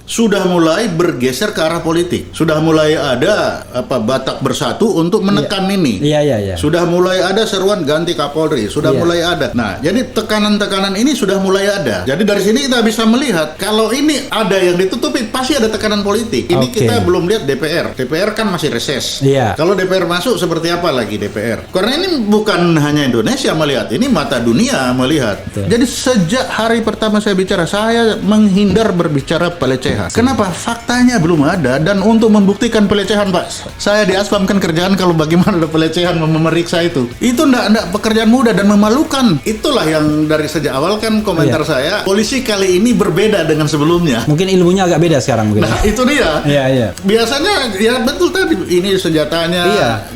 sudah mulai bergeser ke arah politik. Sudah mulai ada Batak Bersatu untuk menekan ini. Iya. Sudah mulai ada seruan ganti Kapolri. Sudah mulai ada. Nah, jadi tekanan-tekanan ini sudah mulai ada. Jadi dari sini kita bisa melihat kalau ini ada yang ditutupi pasti ada tekanan politik. Ini kita belum lihat DPR. DPR kan masih reses. Iya. Kalau DPR masuk seperti apa lagi DPR? Karena ini bukan hanya Indonesia melihat, ini mata dunia melihat. Betul. Jadi sejak hari pertama saya bicara, saya menghindar berbicara pelecehan. Kenapa? Faktanya belum ada, dan untuk membuktikan pelecehan, Pak, saya di Aspam kan kerjaan kalau bagaimana ada pelecehan memeriksa itu enggak pekerjaan mudah dan memalukan. Itulah yang dari sejak awal kan komentar saya, polisi kali ini berbeda dengan sebelumnya. Mungkin ilmunya agak beda sekarang mungkin. Nah, itu dia. Iya. Biasanya ya betul tadi, ini senjatanya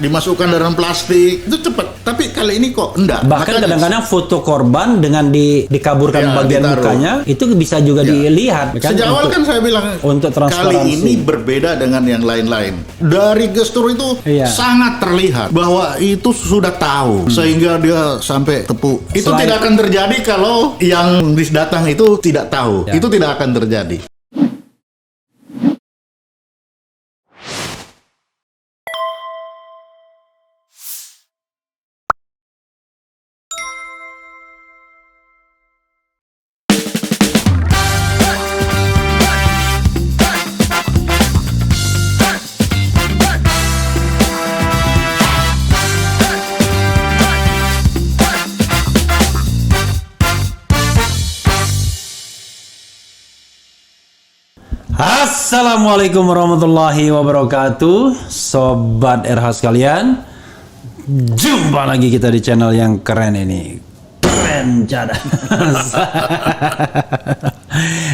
dimasukkan dalam plastik, itu cepat. Tapi kali ini kok enggak. Bahkan kadang-kadang foto korban dengan dikaburkan bagian ditaruh. Mukanya itu bisa juga dilihat. Kan? Sejak awal kan saya bilang untuk transparansi. Kali ini berbeda dengan yang lain-lain. Dari gestur itu sangat terlihat bahwa itu sudah tahu sehingga dia sampai tepuk. Itu tidak akan terjadi kalau yang datang itu tidak tahu. Itu tidak akan terjadi. Assalamualaikum warahmatullahi wabarakatuh, Sobat RH sekalian. Jumpa lagi kita di channel yang keren ini. Keren cadas.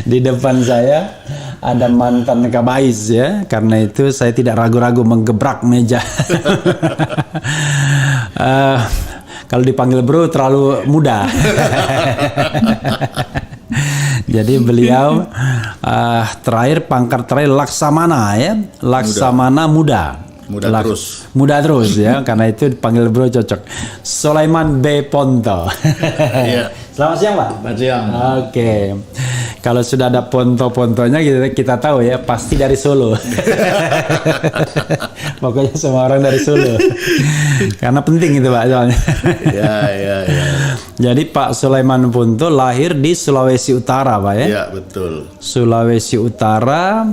Di depan saya ada mantan kabais ya. Karena itu saya tidak ragu-ragu menggebrak meja. Kalau dipanggil bro terlalu muda. Jadi beliau pangkat terakhir Laksamana ya, Laksamana muda terus ya, karena itu dipanggil bro cocok. Sulaiman B. Ponto. Selamat siang Pak. Selamat siang. Oke. Kalau sudah ada ponto-pontonya kita tahu ya, pasti dari Solo. Pokoknya semua orang dari Solo. Karena penting itu Pak soalnya. Ya. Jadi Pak Sulaiman Ponto lahir di Sulawesi Utara Pak ya? Iya, betul. Sulawesi Utara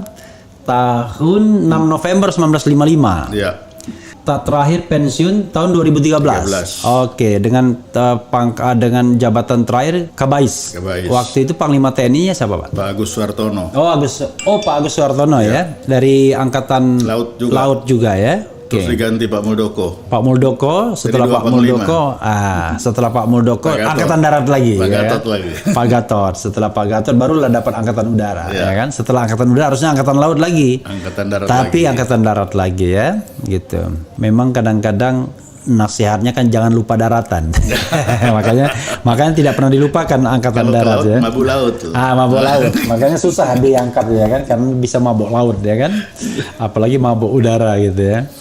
tahun 6 November 1955. Iya. Terakhir pensiun tahun 2013. Oke, dengan dengan jabatan terakhir Kabais. Waktu itu Panglima TNI-nya siapa, Pak? Pak Agus Suartono. Pak Agus Suartono ya. Dari angkatan Laut juga ya. Terus diganti Pak Muldoko. Pak Muldoko, setelah Pak Muldoko, Angkatan Darat lagi. Pak Gatot lagi. Pak Gatot, setelah Pak Gatot barulah dapat Angkatan Udara, ya kan? Setelah Angkatan Udara harusnya Angkatan Laut lagi. Angkatan Darat lagi ya, gitu. Memang kadang-kadang nasihatnya kan jangan lupa daratan. makanya tidak pernah dilupakan Angkatan Darat ya. Mabuk laut. Mabuk laut. Makanya susah diangkat ya kan, karena bisa mabuk laut ya kan. Apalagi mabuk udara gitu ya.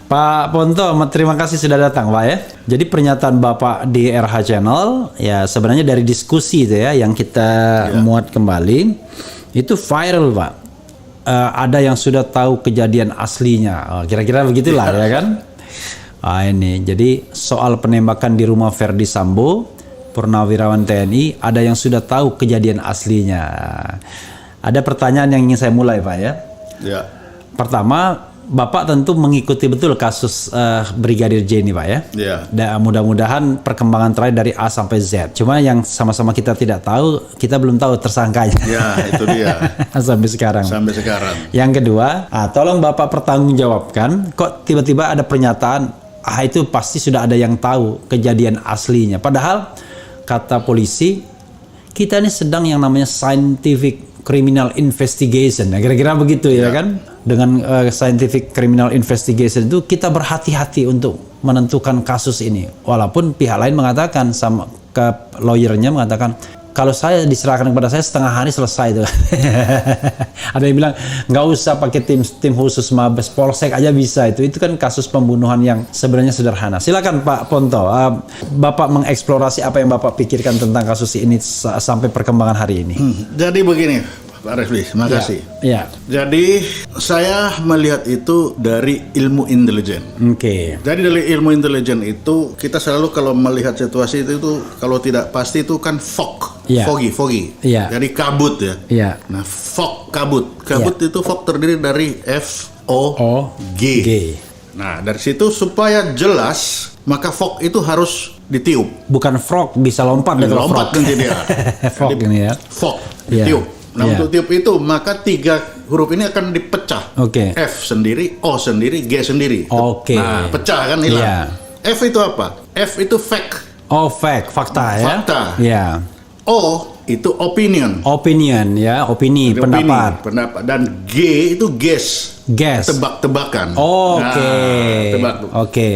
Pak Ponto, terima kasih sudah datang Pak ya. Jadi pernyataan Bapak di RH Channel ya sebenarnya dari diskusi itu ya yang kita muat kembali itu viral Pak. Ada yang sudah tahu kejadian aslinya. Kira-kira begitulah ya kan. Ini jadi soal penembakan di rumah Verdi Sambo, Purnawirawan TNI, ada yang sudah tahu kejadian aslinya. Ada pertanyaan yang ingin saya mulai Pak ya. Pertama, Bapak tentu mengikuti betul kasus Brigadir J ini Pak ya. Dan mudah-mudahan perkembangan terakhir dari A sampai Z. Cuma yang sama-sama kita tidak tahu, kita belum tahu tersangkanya. Ya, itu dia. Sampai sekarang. Yang kedua, tolong Bapak pertanggungjawabkan, kok tiba-tiba ada pernyataan itu pasti sudah ada yang tahu kejadian aslinya. Padahal kata polisi, kita ini sedang yang namanya scientific criminal investigation. Kira-kira begitu ya kan? Dengan scientific criminal investigation itu kita berhati-hati untuk menentukan kasus ini. Walaupun pihak lain mengatakan sama ke lawyernya mengatakan kalau saya diserahkan kepada saya setengah hari selesai itu. Ada yang bilang nggak usah pakai tim khusus Mabes Polsek aja bisa itu kan kasus pembunuhan yang sebenarnya sederhana. Silakan Pak Ponto, Bapak mengeksplorasi apa yang Bapak pikirkan tentang kasus ini sampai perkembangan hari ini. Jadi begini, Pak Refli, terima kasih. Ya. Jadi saya melihat itu dari ilmu intelijen. Oke. Jadi dari ilmu intelijen itu kita selalu kalau melihat situasi itu kalau tidak pasti itu kan fog, Iya. foggy. Iya. Jadi kabut ya. Iya. Nah, fog kabut itu fog terdiri dari FOG. G. Nah, dari situ supaya jelas maka fog itu harus ditiup. Bukan frog bisa lompat dari Lompat frog. nanti dia. Frog Jadi, ini ya. Fog Iya. ditiup. Nah, Iya. untuk tiup itu maka 3 huruf ini akan dipecah. Oke. F sendiri, O sendiri, G sendiri. Oke. Nah, pecah kan hilang. Iya. F itu apa? F itu fact. Oh, fact, fakta ya. Fakta. Ya. O itu opinion. Opinion ya, opini, Opini, pendapat. pendapat. Dan G itu guess. Guess. Tebak-tebakan. Oke. Nah, tebak. Oke.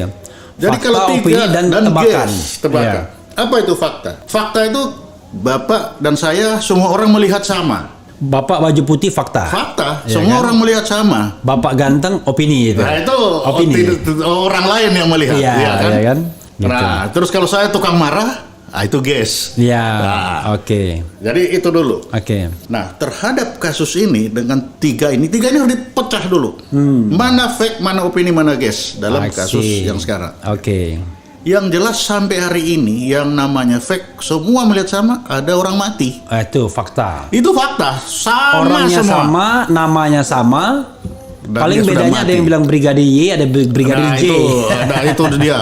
Jadi Fakta, kalau opini tiga dan tebakan. guess, tebakan. Iya. Apa itu fakta? Fakta itu Bapak dan saya semua orang melihat sama. Bapak baju putih fakta. Fakta, Iya semua kan? orang melihat sama. Bapak ganteng opini itu. Nah itu opini. orang lain yang melihat, Iya, ya kan? iya kan? Gitu. Nah, terus kalau saya tukang marah, itu guess. Iya. Nah. Oke. Jadi itu dulu. Oke. Nah, terhadap kasus ini dengan tiga ini harus dipecah dulu. Mana fake, mana opini, mana guess dalam I kasus see. yang sekarang. Oke. Yang jelas sampai hari ini yang namanya fake semua melihat sama, ada orang mati. Itu fakta. Itu fakta, sama Orangnya semua. sama, namanya sama. Dan Paling dia sudah bedanya ada mati. yang bilang brigadir Y, ada brigadir Nah, J. itu dia.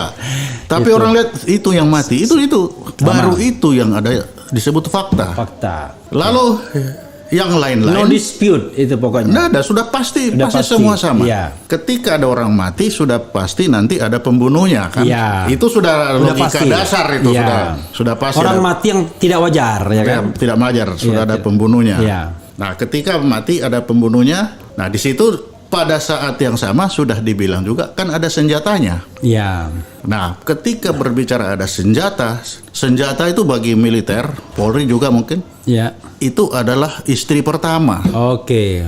Tapi Itu. orang lihat itu yang mati, itu baru itu yang ada disebut fakta. Fakta. Lalu yang No lain-lain dispute itu pokoknya. nggak ada, sudah pasti Sudah pasti, semua sama. iya. Ketika ada orang mati sudah pasti nanti ada pembunuhnya kan. Iya. Itu sudah logika pasti. dasar itu Iya. sudah pasti. Orang ada- mati yang tidak wajar ya kan. tidak wajar, sudah ada tidak. pembunuhnya. Iya. Nah, ketika mati ada pembunuhnya. Nah, di situ pada saat yang sama sudah dibilang juga kan ada senjatanya. Iya. Nah, ketika berbicara ada senjata itu bagi militer, Polri juga mungkin, Iya. itu adalah istri pertama. Oke.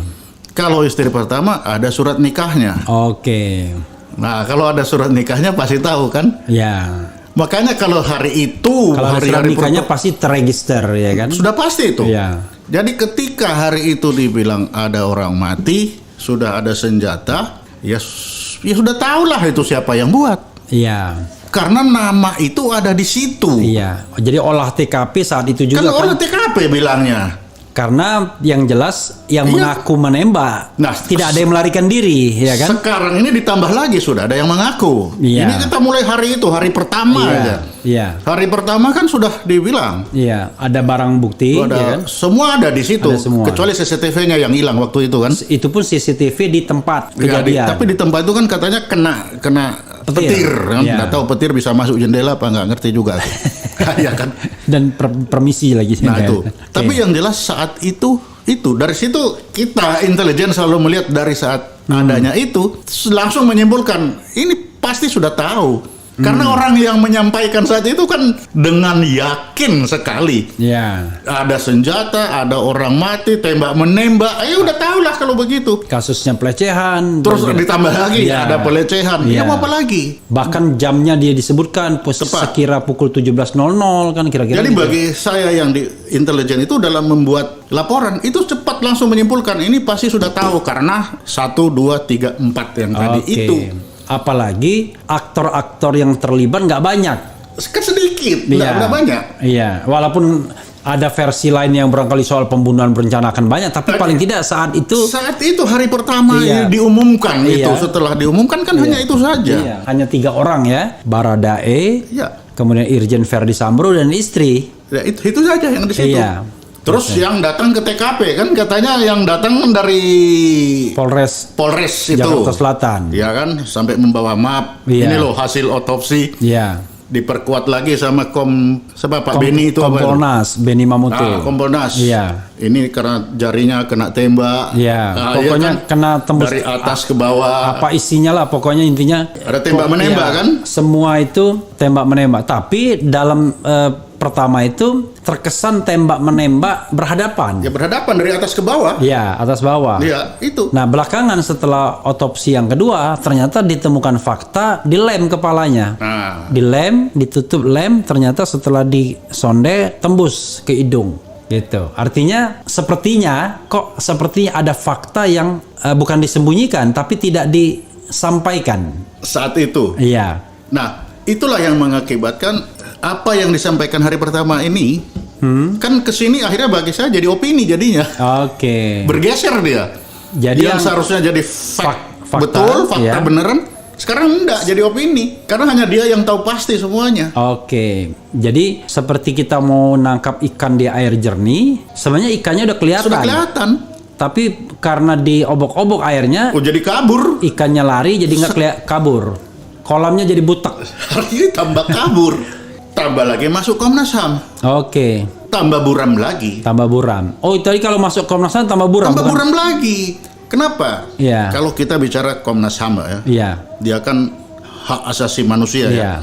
Kalau istri pertama ada surat nikahnya. Oke. Nah, kalau ada surat nikahnya pasti tahu kan? Ya. Makanya kalau hari itu, Kalau surat hari-hari nikahnya pasti terregister ya kan. sudah pasti itu. Iya. Jadi ketika hari itu dibilang ada orang mati, sudah ada senjata, ya sudah tahulah itu siapa yang buat. Iya. Karena nama itu ada di situ. Iya. Jadi olah TKP saat itu Kan juga kan. orang TKP bilangnya. Karena yang jelas yang Iya. mengaku menembak, Nah, tidak ada yang melarikan diri, ya kan? Sekarang ini ditambah lagi sudah ada yang mengaku. Iya. Ini kita mulai hari itu, hari pertama Iya. aja. Iya. Hari pertama kan sudah dibilang. Iya, ada barang bukti, Ada, ya kan? semua ada di situ. Ada semua. Kecuali CCTV-nya yang hilang waktu itu kan. Itu pun CCTV di tempat Ya, kejadian. tapi di tempat itu kan katanya kena petir kan. Iya. Nggak tahu petir bisa masuk jendela apa nggak ngerti juga. Ya kan. Dan permisi lagi. Nah ya. itu. Oke. Tapi yang jelas saat itu dari situ kita intelijen selalu melihat dari saat adanya itu langsung menyimpulkan ini pasti sudah tahu. Karena orang yang menyampaikan saat itu kan dengan yakin sekali. Ya, Ada senjata, ada orang mati, tembak menembak. Ya udah tahu lah kalau begitu. kasusnya pelecehan. Terus dan- ditambah lagi Iya. ada pelecehan. Iya. Ya mau apa lagi? Bahkan jamnya dia disebutkan Tepat. sekira pukul 17.00 kan kira-kira. Jadi gitu. bagi saya yang di intelijen itu dalam membuat laporan itu cepat langsung menyimpulkan ini pasti sudah tahu karena 1, 2, 3, 4 yang tadi Oke. itu Apalagi aktor-aktor yang terlibat nggak banyak. kan sedikit, Iya. nggak banyak. Iya, walaupun ada versi lain yang barangkali soal pembunuhan berencana akan banyak, tapi paling tidak saat itu Saat itu hari pertama Iya. diumumkan Iya. itu setelah diumumkan kan hanya itu saja. iya, hanya 3 orang ya, Baradae, Iya. kemudian Irjen Verdi Sambo dan istri. Ya, itu saja yang di situ. Iya. Terus yang datang ke TKP kan katanya yang datang dari Polres Polres itu. Jakarta Selatan. Ya kan sampai membawa map. Iya. Ini loh hasil otopsi. Iya. Diperkuat lagi sama Pak Beni itu apa itu? Kompolnas, Beni Mamutu. Kompolnas. Iya. Ini karena jarinya kena tembak. Iya, Nah, pokoknya iya kan? kena tembus dari atas ke bawah. apa isinya lah, pokoknya intinya Ada tembak menembak iya, kan? semua itu tembak menembak, tapi dalam pertama itu terkesan tembak menembak berhadapan. Ya berhadapan dari atas ke bawah. Iya, atas bawah. Iya, itu. Nah, belakangan setelah otopsi yang kedua, ternyata ditemukan fakta dilem kepalanya. Nah, Dilem, ditutup lem, ternyata setelah disonde tembus ke hidung. Gitu. Artinya sepertinya ada fakta yang bukan disembunyikan tapi tidak disampaikan saat itu. Iya. Nah, itulah yang mengakibatkan apa yang disampaikan hari pertama ini kan kesini akhirnya bagi saya jadi opini jadinya. Oke. Bergeser dia. Jadi yang seharusnya jadi fakta, betul, fakta ya. beneran, sekarang enggak jadi opini karena hanya dia yang tahu pasti semuanya. Oke. Jadi seperti kita mau nangkap ikan di air jernih, sebenarnya ikannya udah kelihatan. Sudah kelihatan. Tapi karena diobok-obok airnya, Oh, jadi kabur. ikannya lari jadi nggak kelihatan, kabur. Kolamnya jadi butek. Artinya tambah kabur. Tambah lagi masuk Komnas HAM. Oke. Tambah buram lagi. Tambah buram. Oh, tadi kalau masuk Komnas HAM tambah buram. Tambah bukan? buram lagi. Kenapa? Iya. Kalau kita bicara Komnas HAM ya, Iya. dia kan hak asasi manusia ya. Iya.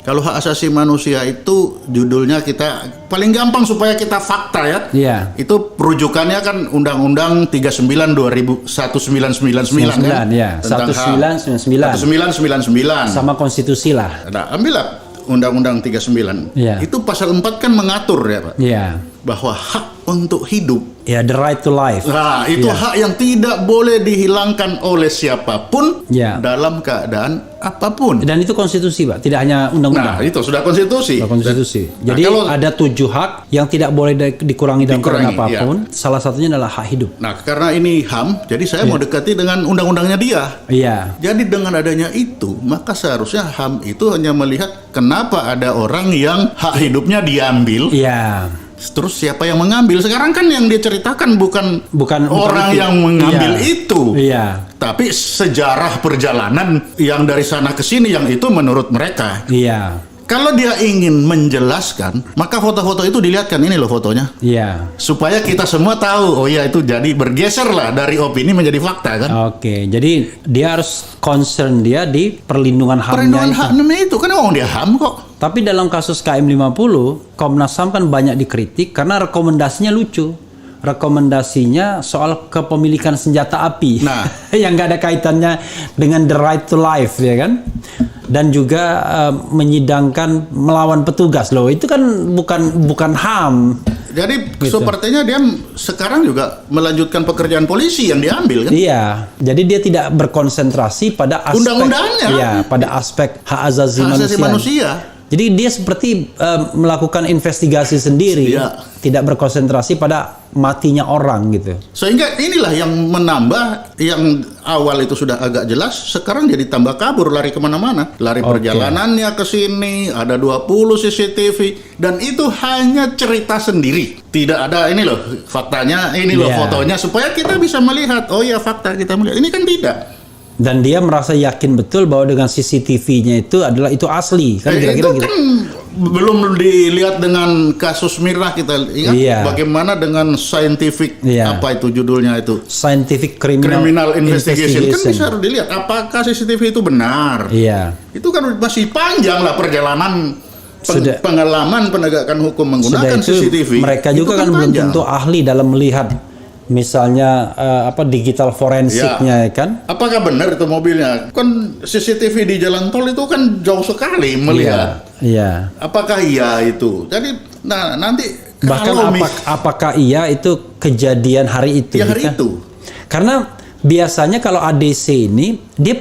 Kalau hak asasi manusia itu judulnya kita paling gampang supaya kita fakta ya. Iya. Itu rujukannya kan Undang-Undang 39 1999 kan. Ya. Tentang HAM. 1999. 1999. Sama konstitusi lah. Nah, ambillah Undang-Undang 39. Iya. Itu pasal 4 kan mengatur ya, Pak, Iya. bahwa hak untuk hidup. Ya, the right to life. Nah, itu Iya. hak yang tidak boleh dihilangkan oleh siapapun Iya. dalam keadaan apapun. Dan itu konstitusi, Pak. Tidak hanya Nah, undang-undang. itu sudah konstitusi. Konstitusi. Nah, Jadi kalau- ada 7 hak yang tidak boleh dikurangi dalam keadaan Dikurangi, apapun. Salah satunya adalah hak hidup. Nah, karena ini HAM, jadi saya mau dekati dengan undang-undangnya dia. Iya. Jadi dengan adanya itu, maka seharusnya HAM itu hanya melihat kenapa ada orang yang hak hidupnya diambil, Iya. terus siapa yang mengambil. Sekarang kan yang dia ceritakan bukan Bukan orang itu. yang mengambil Iya. itu. Iya. Tapi sejarah perjalanan yang dari sana ke sini yang itu menurut mereka. Iya. Kalau dia ingin menjelaskan, maka foto-foto itu dilihatkan, ini loh fotonya. Iya. Supaya kita semua tahu, oh iya itu jadi bergeser lah dari opini menjadi fakta kan. Oke, jadi dia harus concern dia di perlindungan HAM-nya Perlindungan itu. hak namanya itu, kan emang dia HAM kok. Tapi dalam kasus KM 50, Komnas HAM kan banyak dikritik karena rekomendasinya lucu. Rekomendasinya soal kepemilikan senjata api. Nah. yang nggak ada kaitannya dengan the right to life, ya kan? Dan juga menyidangkan melawan petugas loh. Itu kan bukan HAM. Jadi Gitu. sepertinya dia sekarang juga melanjutkan pekerjaan polisi yang diambil kan. Iya, jadi dia tidak berkonsentrasi pada aspek Undang-undangnya. Iya, pada aspek hak asasi Hak asasi manusia. Jadi dia seperti melakukan investigasi sendiri, Iya. tidak berkonsentrasi pada matinya orang gitu. Sehingga inilah yang menambah, yang awal itu sudah agak jelas, sekarang jadi tambah kabur, lari kemana-mana. Lari Oke. perjalanannya ke sini, ada 20 CCTV, dan itu hanya cerita sendiri. Tidak ada, ini loh faktanya, ini loh Iya. fotonya, supaya kita bisa melihat, oh ya fakta kita melihat. Ini kan tidak. Dan dia merasa yakin betul bahwa dengan CCTV-nya itu asli, kan kira-kira itu gitu. kan belum dilihat dengan kasus Mirna, kita ingat Iya. bagaimana dengan scientific, Iya. apa itu judulnya itu? Scientific Criminal Criminal investigation. Kan bisa dilihat apakah CCTV itu benar. Iya. Itu kan masih panjang lah perjalanan Sudah. pengalaman penegakan hukum Sudah menggunakan itu CCTV. mereka Itu juga kan belum panjang. tentu ahli dalam melihat misalnya digital forensiknya, ya kan? Apakah benar itu mobilnya? Kan CCTV di jalan tol itu kan jauh sekali melihat. Iya. Apakah iya itu? Jadi nanti Bahkan kalau apakah iya itu kejadian hari itu? ya hari gitu. itu. Karena biasanya kalau ADC ini dia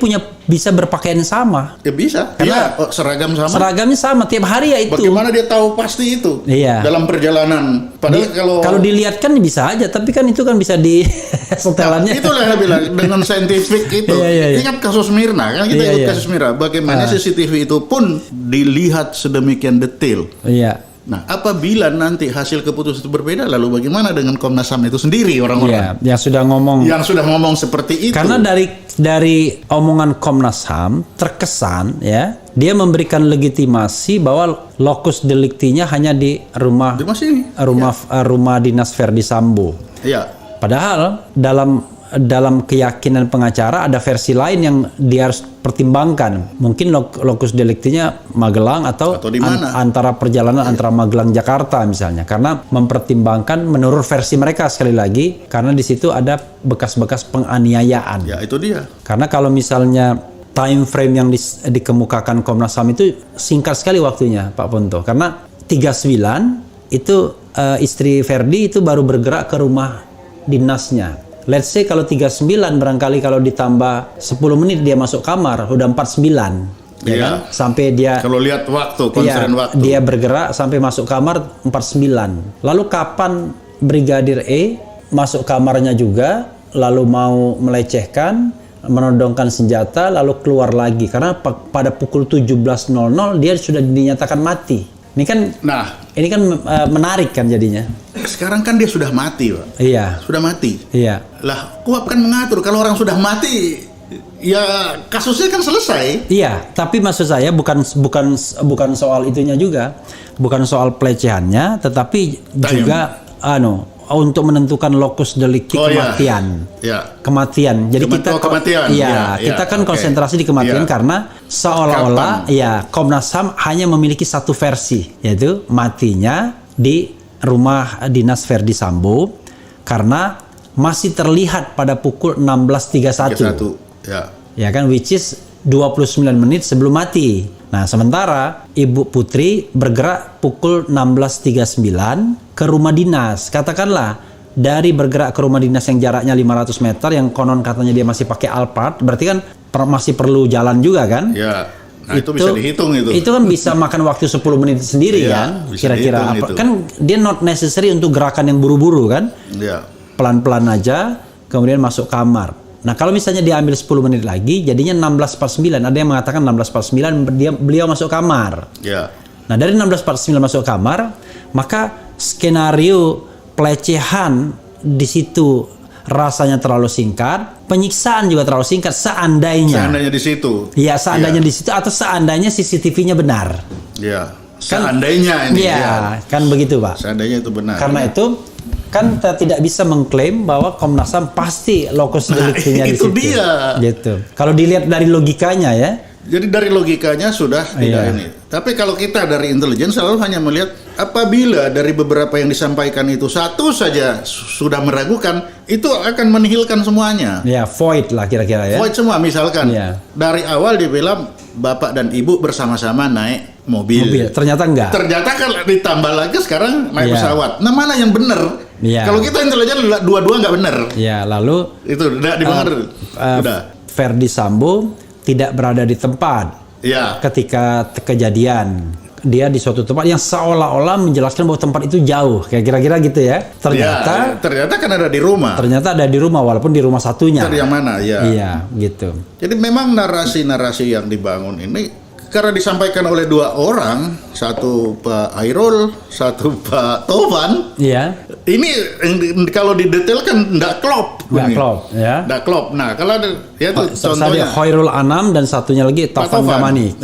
bisa berpakaian sama, Ya bisa. Karena Dia seragam sama. seragamnya sama tiap hari ya itu. Bagaimana dia tahu pasti itu? Iya. Dalam perjalanan. Padahal Kalau dilihat kan bisa aja, tapi kan itu kan bisa di setelannya. itulah yang bilang dengan saintifik itu. Iya. Ini kan kasus Mirna, kan kita Iya, ikut iya. kasus Mirna. Bagaimana CCTV itu pun dilihat sedemikian detail. Iya. Nah, apabila nanti hasil keputusan itu berbeda, lalu bagaimana dengan Komnas HAM itu sendiri Iya, orang-orang yang sudah ngomong. yang sudah ngomong seperti itu? Karena dari omongan Komnas HAM terkesan ya dia memberikan legitimasi bahwa lokus deliktinya hanya di rumah Di masih rumah dinas Verdi Sambo. ya. Padahal dalam keyakinan pengacara ada versi lain yang dia harus pertimbangkan. Mungkin lokus deliktinya Magelang atau Atau di mana? antara perjalanan antara Magelang Jakarta misalnya. Karena mempertimbangkan menurut versi mereka sekali lagi karena di situ ada bekas-bekas penganiayaan. Ya, itu dia. Karena kalau misalnya time frame yang dikemukakan Komnas HAM itu singkat sekali waktunya Pak Ponto. Karena 39 itu istri Ferdi itu baru bergerak ke rumah dinasnya. Let's say kalau 39 barangkali kalau ditambah 10 menit dia masuk kamar udah 49. Ya kan? Sampai dia kalau lihat waktu, konsen waktu. Dia bergerak sampai masuk kamar 49. Lalu kapan Brigadir E masuk kamarnya juga lalu mau melecehkan, menodongkan senjata lalu keluar lagi karena pada pukul 17.00 dia sudah dinyatakan mati. Ini kan menarik kan jadinya. Sekarang kan dia sudah mati, Pak. Iya. Sudah mati. Iya. Lah, KUHP kan mengatur kalau orang sudah mati, ya kasusnya kan selesai. Iya, tapi maksud saya bukan soal itunya juga, bukan soal pelecehannya, tetapi juga untuk menentukan lokus delikti kematian. Ya. Kematian. Jadi kematian. Kita kan konsentrasi di kematian karena seolah-olah Komnas HAM hanya memiliki satu versi, yaitu matinya di rumah dinas Ferdi Sambo karena masih terlihat pada pukul 16.31. Ya kan, which is 29 menit sebelum mati. Nah, sementara Ibu Putri bergerak pukul 16.39 ke rumah dinas. Katakanlah dari bergerak ke rumah dinas yang jaraknya 500 meter yang konon katanya dia masih pakai Alphard, berarti kan masih perlu jalan juga kan? Ya. Nah, itu bisa dihitung itu. Itu kan bisa makan waktu 10 menit sendiri kan? Kira-kira apa? Kan dia not necessary untuk gerakan yang buru-buru kan? Ya. Pelan-pelan aja kemudian masuk kamar. Nah, kalau misalnya diambil 10 menit lagi, jadinya 16.49. Ada yang mengatakan 16.49 beliau masuk kamar. Ya. Nah, dari 16.49 masuk kamar, maka skenario pelecehan di situ rasanya terlalu singkat, penyiksaan juga terlalu singkat seandainya di situ. Ya, seandainya di situ atau seandainya CCTV-nya benar. Ya. Seandainya ini. Ya, kan begitu, Pak. Seandainya itu benar. Karena itu kan kita tidak bisa mengklaim bahwa Komnas HAM pasti lokus deliktinya di situ. Itu dia. Gitu. Kalau dilihat dari logikanya ya. Jadi dari logikanya sudah tidak ini. Tapi kalau kita dari intelijen selalu hanya melihat apabila dari beberapa yang disampaikan itu satu saja sudah meragukan, itu akan menihilkan semuanya. Ya, void lah kira-kira ya. Void semua. Misalkan dari awal dibilang bapak dan ibu bersama-sama naik mobil. Ternyata enggak. Ternyata kan ditambah lagi sekarang naik pesawat. Nah, mana yang benar? Kalau kita intelijen dua-dua nggak benar. Ya, lalu itu udah dimengerti. Ferdi Sambo tidak berada di tempat ketika kejadian. Dia di suatu tempat yang seolah-olah menjelaskan bahwa tempat itu jauh, kayak kira-kira gitu ya. Ternyata kan ada di rumah. Ternyata ada di rumah walaupun di rumah satunya. Yang mana? Iya, gitu. Jadi memang narasi-narasi yang dibangun ini karena disampaikan oleh dua orang, satu Pak Hairul, satu Pak Tovan. Iya. Ini kalau didetailkan nggak klop. Nggak klop, ya. Nggak klop. Nah, kalau ya itu contohnya Khairul Anam dan satunya lagi Tovan Gamani.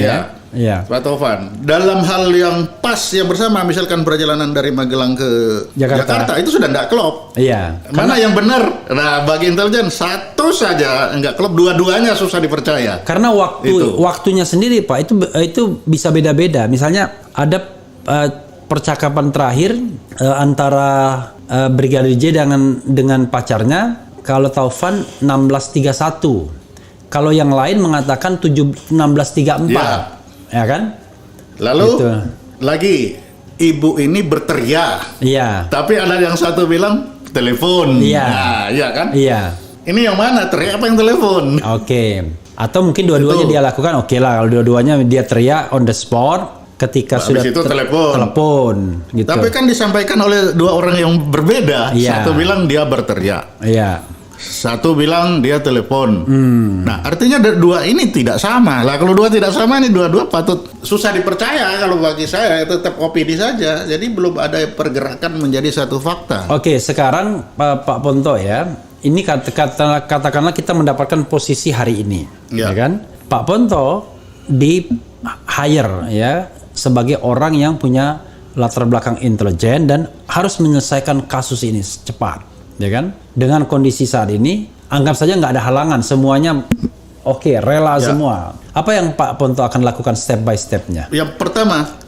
Iya. Pak Tovan. Dalam hal yang pas yang bersama, misalkan perjalanan dari Magelang ke Jakarta itu sudah nggak klop. Iya. Mana yang benar? Nah, bagi intelijen satu saja nggak klop, dua-duanya susah dipercaya. Karena waktunya sendiri, Pak, itu bisa beda-beda. Misalnya ada percakapan terakhir antara Brigadir J dengan pacarnya. Kalau Taufan 16.31. Kalau yang lain mengatakan 16.34. Ya kan? Lalu lagi ibu ini berteriak. Iya. Tapi ada yang satu bilang telepon. Iya. Nah, iya kan? Iya. Ini yang mana? Teriak apa yang telepon? Oke. Atau mungkin dua-duanya dia lakukan. Oke lah, kalau dua-duanya dia teriak on the spot ketika sudah itu telepon gitu. Tapi kan disampaikan oleh dua orang yang berbeda. Satu bilang dia berteriak. Iya. Satu bilang dia telepon. Nah, artinya dua ini tidak sama. Lah kalau dua tidak sama, ini dua-dua patut susah dipercaya. Kalau bagi saya tetap opini saja. Jadi belum ada pergerakan menjadi satu fakta. Oke, sekarang Pak Ponto ya. Ini katakanlah kita mendapatkan posisi hari ini, ya kan? Pak Ponto di hire ya sebagai orang yang punya latar belakang intelijen dan harus menyelesaikan kasus ini cepat. Ya kan? Dengan kondisi saat ini, anggap saja nggak ada halangan, semuanya rela semua. Apa yang Pak Ponto akan lakukan step by stepnya? Yang pertama,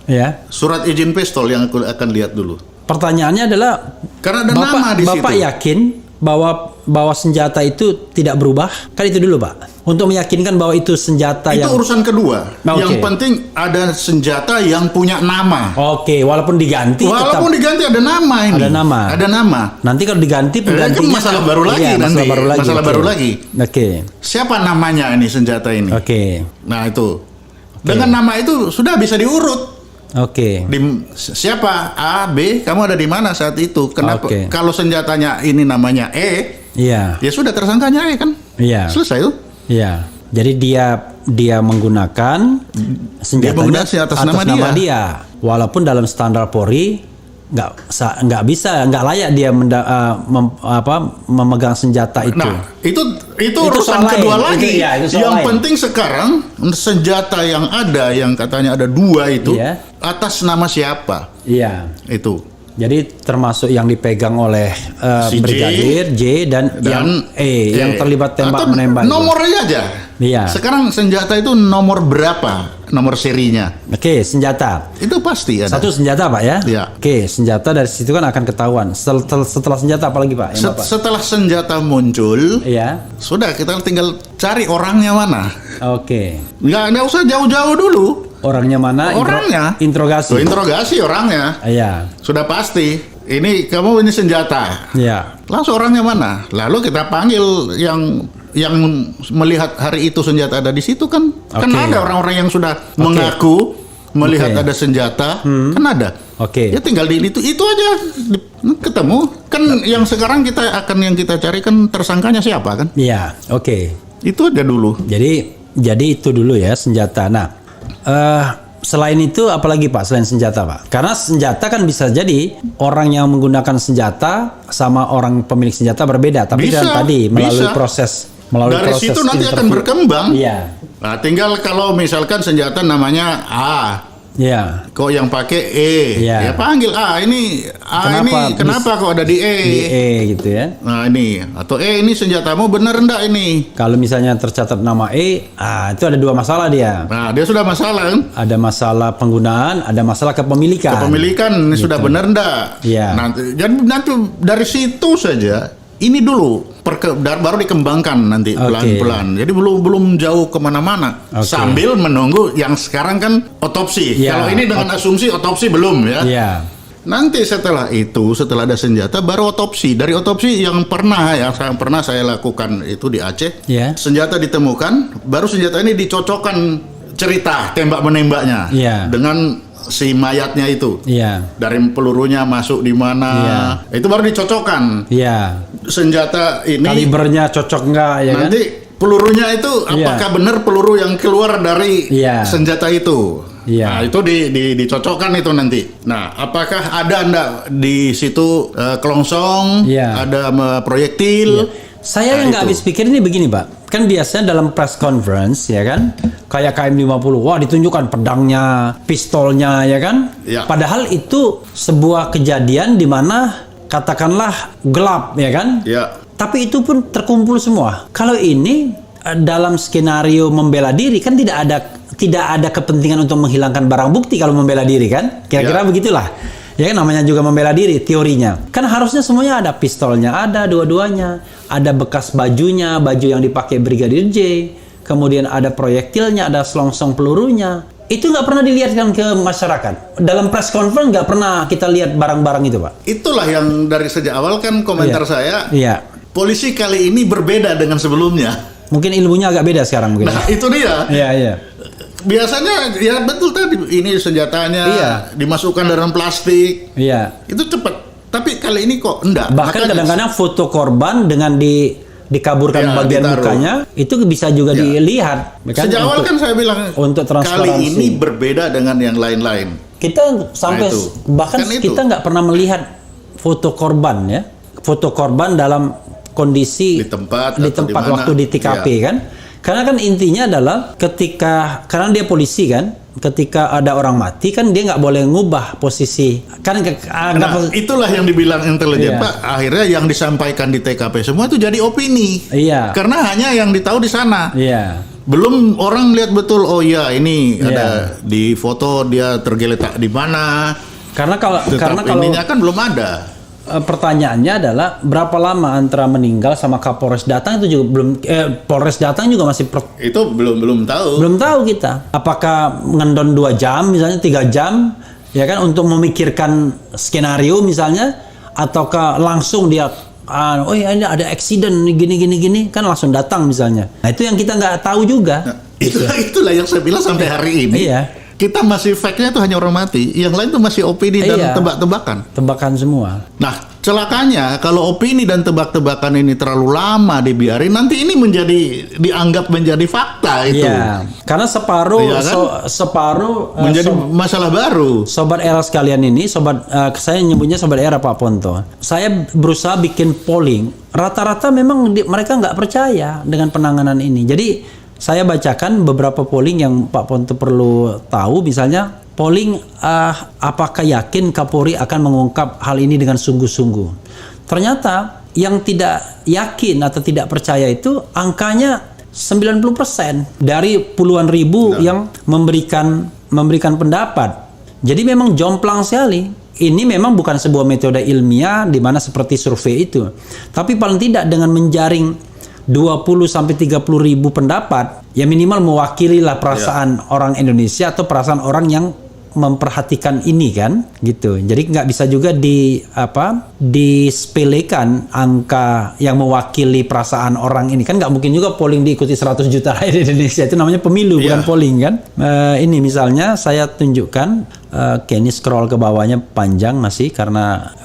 surat izin pistol yang aku akan lihat dulu. Pertanyaannya adalah, karena ada nama di situ. Bapak yakin bahwa senjata itu tidak berubah? Kan itu dulu, Pak. Untuk meyakinkan bahwa itu senjata Itu yang urusan kedua. Oke. Yang penting ada senjata yang punya nama. Oke, walaupun diganti Walaupun diganti ada nama ini. Ada nama. Ada nama. nanti kalau diganti Kan penggantinya masalah baru lagi iya, nanti. masalah baru lagi. Masalah Oke. baru lagi. Oke. Siapa namanya ini senjata ini? Oke. Nah itu. Dengan nama itu sudah bisa diurut. Oke. Siapa A, B, kamu ada di mana saat itu? Kenapa? Oke. Kalau senjatanya ini namanya E, Iya. ya sudah tersangkanya E kan? Iya. Selesai tuh. Iya. Jadi dia menggunakan senjatanya menggunakan atas nama dia. Walaupun dalam standar Polri nggak bisa, nggak layak dia memegang senjata itu. Nah, itu soal urusan lain. kedua lagi. Itu soal Yang lain. penting sekarang senjata yang ada, yang katanya ada 2 itu, Iya. atas nama siapa? Iya. Itu. Jadi termasuk yang dipegang oleh Si J Brigadir J dan yang E yang terlibat tembak Atau menembak. itu. nomornya aja. Iya. Sekarang senjata itu nomor berapa? Nomor serinya. Oke, senjata. Itu pasti ada. Satu senjata, Pak ya? Iya. Oke, senjata dari situ kan akan ketahuan. Setelah senjata apa lagi, Pak? Yang Bapak? Setelah senjata muncul, Iya. sudah kita tinggal cari orangnya mana. Oke. Nggak usah jauh-jauh dulu. Orangnya mana? Orangnya. Interogasi. Tuh, interogasi orangnya. Iya. Sudah pasti. Ini kamu ini senjata. Iya. Langsung orangnya mana? Lalu kita panggil yang melihat hari itu senjata ada di situ kan. Kan Oke. ada orang-orang yang sudah mengaku melihat Oke. ada senjata. Kan ada. Oke. Ya tinggal di itu aja ketemu. Kan yang sekarang yang kita cari kan tersangkanya siapa kan? Iya. Oke. Itu aja dulu. Jadi itu dulu ya senjata. Nah, selain itu apalagi Pak selain senjata Pak? Karena senjata kan bisa jadi orang yang menggunakan senjata sama orang pemilik senjata berbeda. Tapi Bisa, kan tadi melalui bisa. proses Dari situ nanti akan interview. berkembang. Iya. Nah, tinggal kalau misalkan senjata namanya A, Iya. kok yang pakai E, Iya. ya panggil A ini kenapa kok ada di E? Di E gitu ya. Nah ini atau ini senjatamu bener enggak ini? Kalau misalnya tercatat nama E, itu ada 2 masalah dia. Nah dia sudah masalah kan? Ada masalah penggunaan, ada masalah kepemilikan. Kepemilikan ini sudah bener enggak? Iya. Nanti dari situ saja. Ini dulu baru dikembangkan nanti Oke. pelan-pelan. Jadi belum jauh kemana-mana. Oke. Sambil menunggu yang sekarang kan otopsi. Iya. Kalau ini dengan asumsi otopsi belum ya. Iya. Nanti setelah ada senjata baru otopsi. Dari otopsi yang pernah saya lakukan itu di Aceh, Iya. senjata ditemukan, baru senjata ini dicocokkan cerita tembak menembaknya Iya. dengan si mayatnya itu. Iya. Dari pelurunya masuk di mana, itu baru dicocokkan. Iya. Senjata ini Kalibernya cocok enggak ya kan? nanti pelurunya itu Iya. apakah benar peluru yang keluar dari Iya. senjata itu? Iya. Nah, itu dicocokkan itu nanti. Nah, apakah ada enggak di situ kelongsong, Iya. ada proyektil? Saya Nah, yang nggak itu. habis pikir ini begini Pak. Kan biasanya dalam press conference ya kan, kayak KM50, wah ditunjukkan pedangnya, pistolnya ya kan. Ya. Padahal itu sebuah kejadian di mana katakanlah gelap ya kan. Ya. Tapi itu pun terkumpul semua. Kalau ini dalam skenario membela diri kan tidak ada kepentingan untuk menghilangkan barang bukti kalau membela diri kan. Kira-kira Ya. begitulah. Ya kan namanya juga membela diri teorinya. Kan harusnya semuanya ada pistolnya, ada dua-duanya, ada bekas bajunya, baju yang dipakai Brigadir J, kemudian ada proyektilnya, ada selongsong pelurunya. Itu nggak pernah dilihatkan ke masyarakat. Dalam press conference nggak pernah kita lihat barang-barang itu, Pak. Itulah yang dari sejak awal kan komentar Iya. saya. Iya. Polisi kali ini berbeda dengan sebelumnya. Mungkin ilmunya agak beda sekarang mungkin. Nah, itu dia. Iya, iya. Biasanya ya betul tadi ini senjatanya Iya. dimasukkan dalam plastik. Iya. Itu cepat. Tapi kali ini kok enggak. Bahkan Makanya- kadang-kadang foto korban dengan dikaburkan Ya, bagian ditaruh. mukanya itu bisa juga Ya. dilihat. ya kan? Sejak awal Untuk- kan saya bilang untuk transparansi. kali ini berbeda dengan yang lain-lain. kita sampai Nah, itu. bahkan Kan itu. kita nggak pernah melihat foto korban ya, foto korban dalam kondisi Di tempat di atau tempat di mana. waktu di TKP Iya. kan. Karena kan intinya adalah karena dia polisi kan, ketika ada orang mati kan dia nggak boleh ngubah posisi kan Nah, itulah yang dibilang intelijen, Iya. Pak. Akhirnya yang disampaikan di TKP semua itu jadi opini. Iya. Karena hanya yang ditahu di sana. Iya. Belum orang lihat betul, oh iya ini Iya. ada di foto dia tergeletak di mana. Karena kalau Tetap karena kalau ininya kan belum ada. pertanyaannya adalah berapa lama antara meninggal sama Kapolres datang itu juga belum, Polres datang juga masih Itu belum tahu. belum tahu kita. Apakah ngendon 2 jam misalnya 3 jam ya kan untuk memikirkan skenario misalnya, ataukah langsung dia oh ya ini ada accident gini kan langsung datang misalnya. Nah itu yang kita nggak tahu juga. Nah, itulah yang saya bilang sampai hari ini. Iya. Kita masih fact-nya itu hanya orang mati, yang lain itu masih opini dan tebak-tebakan. Tebakan semua. Nah, celakanya kalau opini dan tebak-tebakan ini terlalu lama dibiarin, nanti ini dianggap menjadi fakta itu. Iya. Karena separuh Iya kan? separuh menjadi masalah baru. Sobat era sekalian ini, saya nyebutnya sobat era Pak Ponto. Saya berusaha bikin polling. Rata-rata memang mereka nggak percaya dengan penanganan ini. Jadi saya bacakan beberapa polling yang Pak Ponto perlu tahu. Misalnya polling apakah yakin Kapolri akan mengungkap hal ini dengan sungguh-sungguh. Ternyata yang tidak yakin atau tidak percaya itu angkanya 90% dari puluhan ribu yang memberikan pendapat. Jadi memang jomplang sekali. Ini memang bukan sebuah metode ilmiah di mana seperti survei itu. Tapi paling tidak dengan menjaring 20 sampai 30 ribu pendapat, ya minimal mewakili lah perasaan orang Indonesia atau perasaan orang yang memperhatikan ini kan, gitu. Jadi nggak bisa juga disepelekan angka yang mewakili perasaan orang ini kan, nggak mungkin juga polling diikuti 100 juta rakyat di Indonesia, itu namanya pemilu bukan polling kan. Ini misalnya saya tunjukkan, ini scroll ke bawahnya panjang masih karena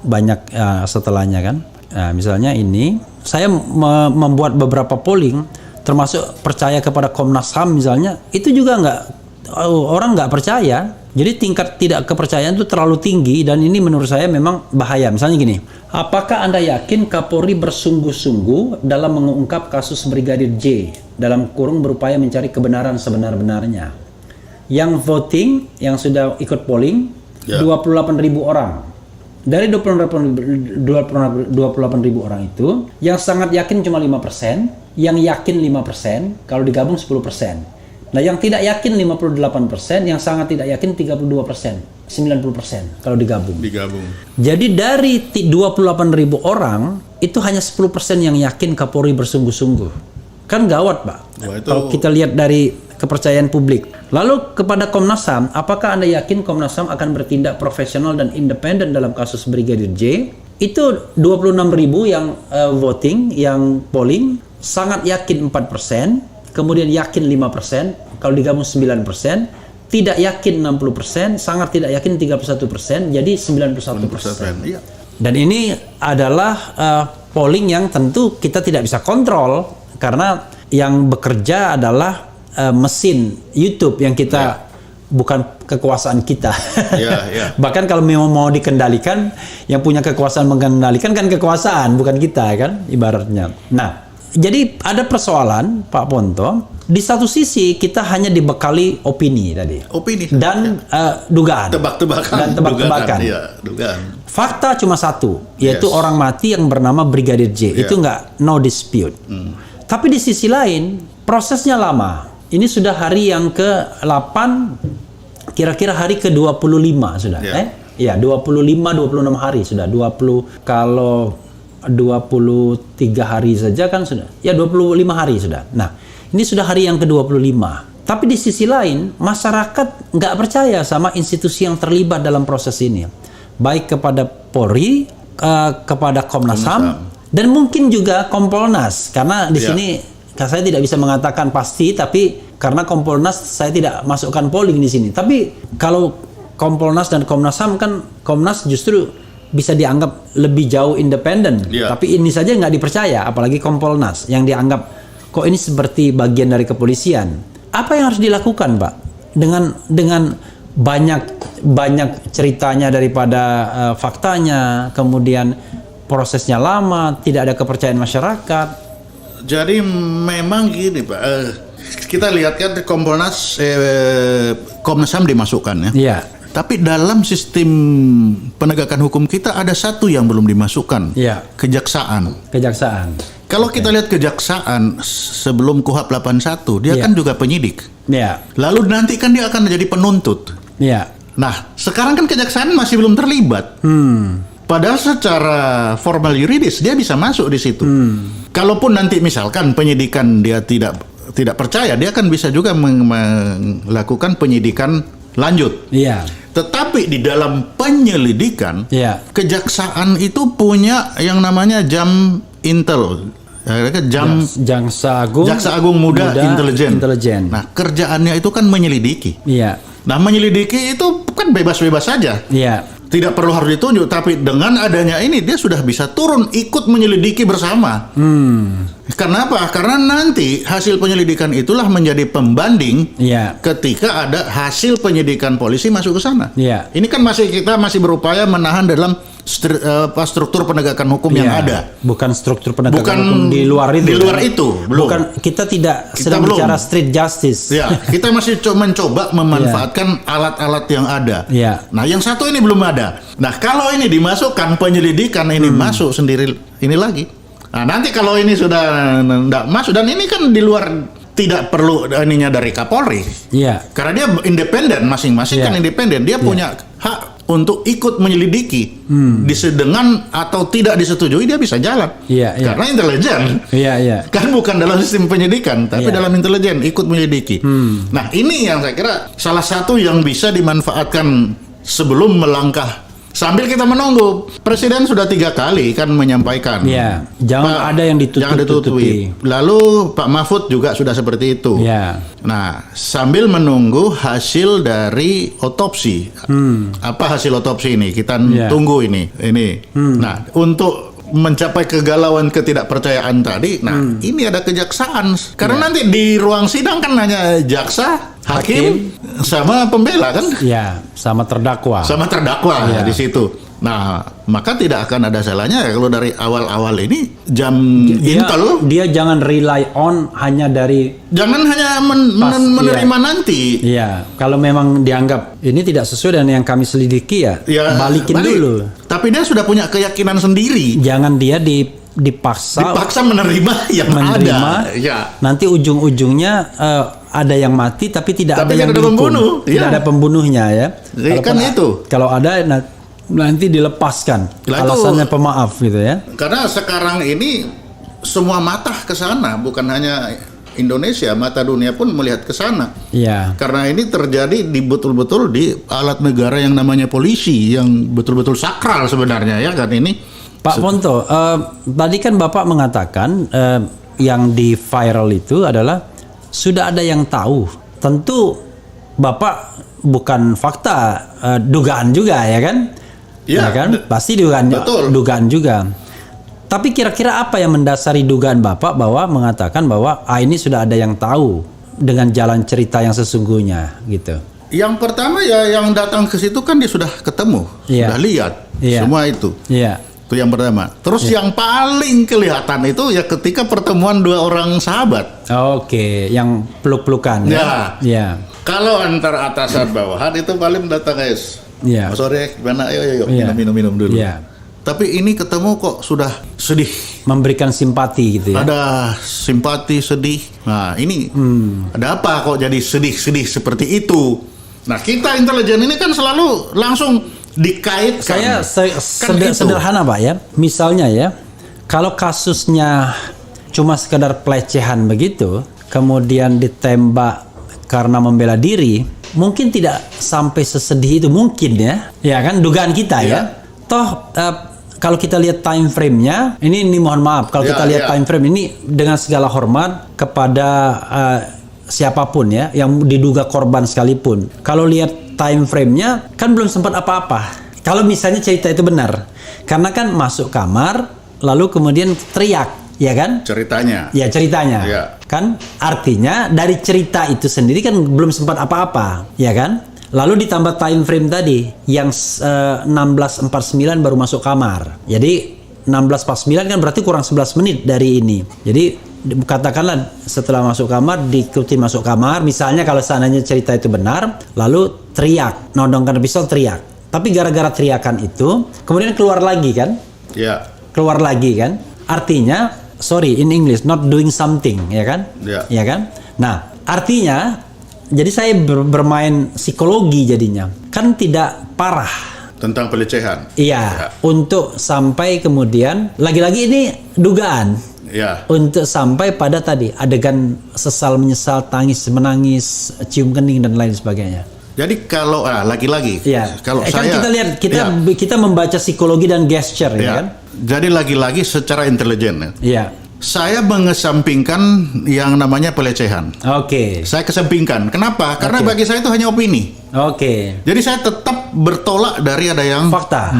banyak setelahnya kan. Nah, misalnya ini saya membuat beberapa polling termasuk percaya kepada Komnas HAM misalnya, itu juga orang nggak percaya. Jadi tingkat tidak kepercayaan itu terlalu tinggi dan ini menurut saya memang bahaya. Misalnya gini, apakah Anda yakin Kapolri bersungguh-sungguh dalam mengungkap kasus Brigadir J dalam kurung berupaya mencari kebenaran sebenar-benarnya? Yang voting, yang sudah ikut polling 28.000 orang. Dari 28.000 orang itu, yang sangat yakin cuma 5%, yang yakin 5%, kalau digabung 10%. Nah, yang tidak yakin 58%, yang sangat tidak yakin 32%, 90% kalau digabung. Jadi dari 28.000 orang, itu hanya 10% yang yakin Kapolri bersungguh-sungguh. Kan gawat, Pak. Kalau kita lihat dari kepercayaan publik. Lalu kepada Komnas HAM, apakah Anda yakin Komnas HAM akan bertindak profesional dan independen dalam kasus Brigadir J? Itu 26.000 yang voting, yang polling, sangat yakin 4%, kemudian yakin 5%, kalau digabung 9%, tidak yakin 60%, sangat tidak yakin 31%, jadi 91%. Iya. Dan ini adalah polling yang tentu kita tidak bisa kontrol, karena yang bekerja adalah mesin YouTube yang kita bukan kekuasaan kita. Bahkan kalau memang mau dikendalikan, yang punya kekuasaan mengendalikan kan kekuasaan, bukan kita kan ibaratnya. Nah, jadi ada persoalan Pak Ponto. Di satu sisi kita hanya dibekali opini tadi. Dan dugaan. Tebak-tebakan. Dugaan. Fakta cuma satu, yaitu orang mati yang bernama Brigadir J. Itu no dispute. Tapi di sisi lain prosesnya lama. Ini sudah hari yang ke-8, kira-kira hari ke-25 sudah. 25-26 hari sudah. kalau 23 hari saja kan sudah. Ya 25 hari sudah. Nah, ini sudah hari yang ke-25. Tapi di sisi lain, masyarakat nggak percaya sama institusi yang terlibat dalam proses ini. Baik kepada Polri, kepada Komnas HAM, dan mungkin juga Kompolnas. Karena di sini saya tidak bisa mengatakan pasti, tapi karena Kompolnas saya tidak masukkan polling di sini. Tapi kalau Kompolnas dan Komnas HAM kan, Komnas justru bisa dianggap lebih jauh independen. Tapi ini saja nggak dipercaya, apalagi Kompolnas yang dianggap kok ini seperti bagian dari kepolisian. Apa yang harus dilakukan, Pak? Dengan banyak ceritanya daripada faktanya, kemudian prosesnya lama, tidak ada kepercayaan masyarakat. Jadi memang gini Pak, kita lihat kan Komnas HAM dimasukkan ya. Tapi dalam sistem penegakan hukum kita ada satu yang belum dimasukkan, kejaksaan. Kalau kita lihat kejaksaan sebelum KUHP 81, dia kan juga penyidik. Lalu nanti kan dia akan menjadi penuntut. Nah, sekarang kan kejaksaan masih belum terlibat. Padahal secara formal yuridis dia bisa masuk di situ. Kalaupun nanti misalkan penyidikan dia tidak percaya, dia kan bisa juga melakukan penyidikan lanjut. Iya. Tetapi di dalam penyelidikan, Iya. kejaksaan itu punya yang namanya jam intel. Jaksa Agung Muda Intelijen. Nah, kerjaannya itu kan menyelidiki. Iya. Nah, menyelidiki itu kan bebas-bebas saja. Iya. Tidak perlu harus ditunjuk, tapi dengan adanya ini dia sudah bisa turun ikut menyelidiki bersama. Kenapa? Karena nanti hasil penyelidikan itulah menjadi pembanding Iya. ketika ada hasil penyidikan polisi masuk ke sana. Iya. Ini kan kita masih berupaya menahan dalam struktur penegakan hukum yang Iya. ada. Bukan struktur penegakan Bukan hukum di luar itu. Di luar itu, belum. Bukan, kita tidak sedang belum. bicara street justice. Ya, kita masih mencoba memanfaatkan alat-alat yang ada. Iya. Nah, yang satu ini belum ada. Nah, kalau ini dimasukkan penyelidikan ini masuk sendiri ini lagi. Nah, nanti kalau ini sudah tidak masuk dan ini kan di luar, tidak perlu ininya dari Kapolri. Iya. Karena dia independen, masing-masing kan independen. Dia punya hak untuk ikut menyelidiki. Dengan atau tidak disetujui dia bisa jalan. Iya, iya. Karena intelijen. Iya, iya. Kan bukan dalam sistem penyidikan, tapi dalam intelijen ikut menyelidiki. Nah, ini yang saya kira salah satu yang bisa dimanfaatkan sebelum melangkah. Sambil kita menunggu, Presiden sudah 3 kali kan menyampaikan. Iya. Jangan ada yang Jangan ditutupi. Lalu Pak Mahfud juga sudah seperti itu. Iya. Nah, sambil menunggu hasil dari otopsi. Apa hasil otopsi ini? Kita tunggu ini. Nah, untuk mencapai kegalauan ketidakpercayaan tadi, ini ada kejaksaan. Karena nanti di ruang sidang kan hanya jaksa, hakim, sama pembela kan? Iya, sama terdakwa. Ya, di situ. Nah, maka tidak akan ada salahnya ya kalau dari awal-awal ini jam intel. Dia jangan rely on hanya dari. Jangan hanya menerima nanti. Iya, kalau memang dianggap ini tidak sesuai dengan yang kami selidiki ya balikin dulu. Tapi dia sudah punya keyakinan sendiri. Jangan dia dipaksa menerima yang ada. Ya. Nanti ujung-ujungnya ada yang mati tapi tidak ada yang pembunuh. Tidak ada pembunuhnya ya. Kan itu. Kalau ada nanti dilepaskan. Alasannya pemaaf gitu ya. Karena sekarang ini semua mata ke sana, bukan hanya Indonesia, mata dunia pun melihat ke sana. Iya. Karena ini terjadi betul-betul di alat negara yang namanya polisi, yang betul-betul sakral sebenarnya ya kan ini. Pak Ponto, tadi kan Bapak mengatakan yang di viral itu adalah sudah ada yang tahu. Tentu Bapak bukan fakta, dugaan juga ya kan? Ya kan? Pasti dugaan juga. Tapi kira-kira apa yang mendasari dugaan Bapak bahwa mengatakan bahwa ini sudah ada yang tahu dengan jalan cerita yang sesungguhnya gitu? Yang pertama ya yang datang ke situ kan dia sudah ketemu, sudah lihat semua itu. Iya. Itu yang pertama. Terus yang paling kelihatan itu ya ketika pertemuan 2 orang sahabat. Oke, yang peluk-pelukan. Ya. Kalau antar atasan bawahan itu paling datang guys. Iya. Sore gimana? Ayo minum dulu. Iya. Tapi ini ketemu kok sudah sedih. Memberikan simpati gitu ya. Ada simpati, sedih. Nah, ini ada apa kok jadi sedih-sedih seperti itu? Nah, kita intelijen ini kan selalu langsung dikaitkan. Sederhana Pak ya. Misalnya ya, kalau kasusnya cuma sekedar pelecehan begitu, kemudian ditembak karena membela diri, mungkin tidak sampai sesedih itu mungkin ya. Ya kan dugaan kita ya. Toh kalau kita lihat time frame-nya, ini mohon maaf kalau kita lihat time frame ini dengan segala hormat kepada siapapun ya yang diduga korban sekalipun. Kalau lihat time frame-nya kan belum sempat apa-apa. Kalau misalnya cerita itu benar. Karena kan masuk kamar lalu kemudian teriak, ya kan? Ceritanya. Ya, ceritanya. Ya. Kan artinya dari cerita itu sendiri kan belum sempat apa-apa, ya kan? Lalu ditambah time frame tadi yang 16.49 baru masuk kamar. Jadi 16.49 kan berarti kurang 11 menit dari ini. Jadi katakanlah setelah masuk kamar diikuti masuk kamar, misalnya kalau seandainya cerita itu benar, lalu teriak, nodongkan pistol teriak. Tapi gara-gara teriakan itu kemudian keluar lagi kan? Ya. Keluar lagi kan? Artinya sorry in English not doing something, ya kan? Ya kan? Nah, artinya jadi saya bermain psikologi jadinya. Kan tidak parah tentang pelecehan. Iya, untuk sampai kemudian lagi-lagi ini dugaan. Ya. Untuk sampai pada tadi adegan sesal menyesal, tangis menangis, cium kening dan lain sebagainya. Jadi kalau lagi-lagi, Iya. kalau Kan saya kita lihat ya, kita membaca psikologi dan gesture ya ya. kan? Jadi lagi-lagi secara intelijen, Iya. saya mengesampingkan yang namanya pelecehan. Oke. Saya kesampingkan. Kenapa? Karena bagi saya itu hanya opini. Oke. Jadi saya tetap bertolak dari ada yang Fakta.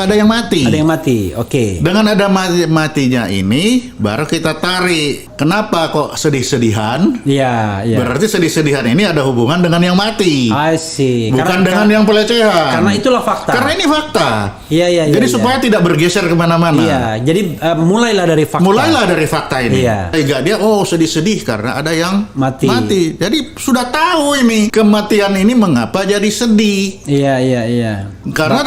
ada yang mati. Ada yang mati. Oke. Dengan ada matinya ini, baru kita tarik. Kenapa kok sedih-sedihan? Iya, iya. Berarti sedih-sedihan ini ada hubungan dengan yang mati. I see. Bukan dengan yang pelecehan. Karena itulah fakta. Karena ini fakta. Iya, iya, iya. Jadi iya. supaya tidak bergeser kemana-mana. Iya, jadi mulailah dari fakta. Mulailah dari fakta ini. Iya. Sehingga dia sedih-sedih karena ada yang Mati. Jadi sudah tahu ini kematian ini mengapa jadi sedih. Iya, iya, iya. Karena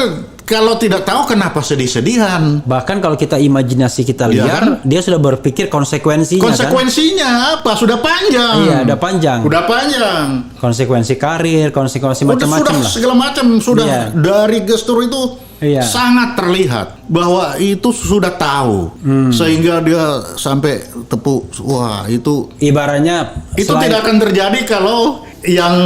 kalau tidak tahu kenapa sedih-sedihan. Bahkan kalau kita imajinasi kita Iya liar, kan? dia sudah berpikir konsekuensinya Konsekuensinya apa? Sudah panjang. Iya, udah panjang. Udah panjang. Konsekuensi karir, konsekuensi macam-macam Sudah lah. segala macam sudah Iya. dari gestur itu Iya. sangat terlihat bahwa itu sudah tahu sehingga dia sampai tepuk. Wah, itu Ibaratnya tidak akan terjadi kalau yang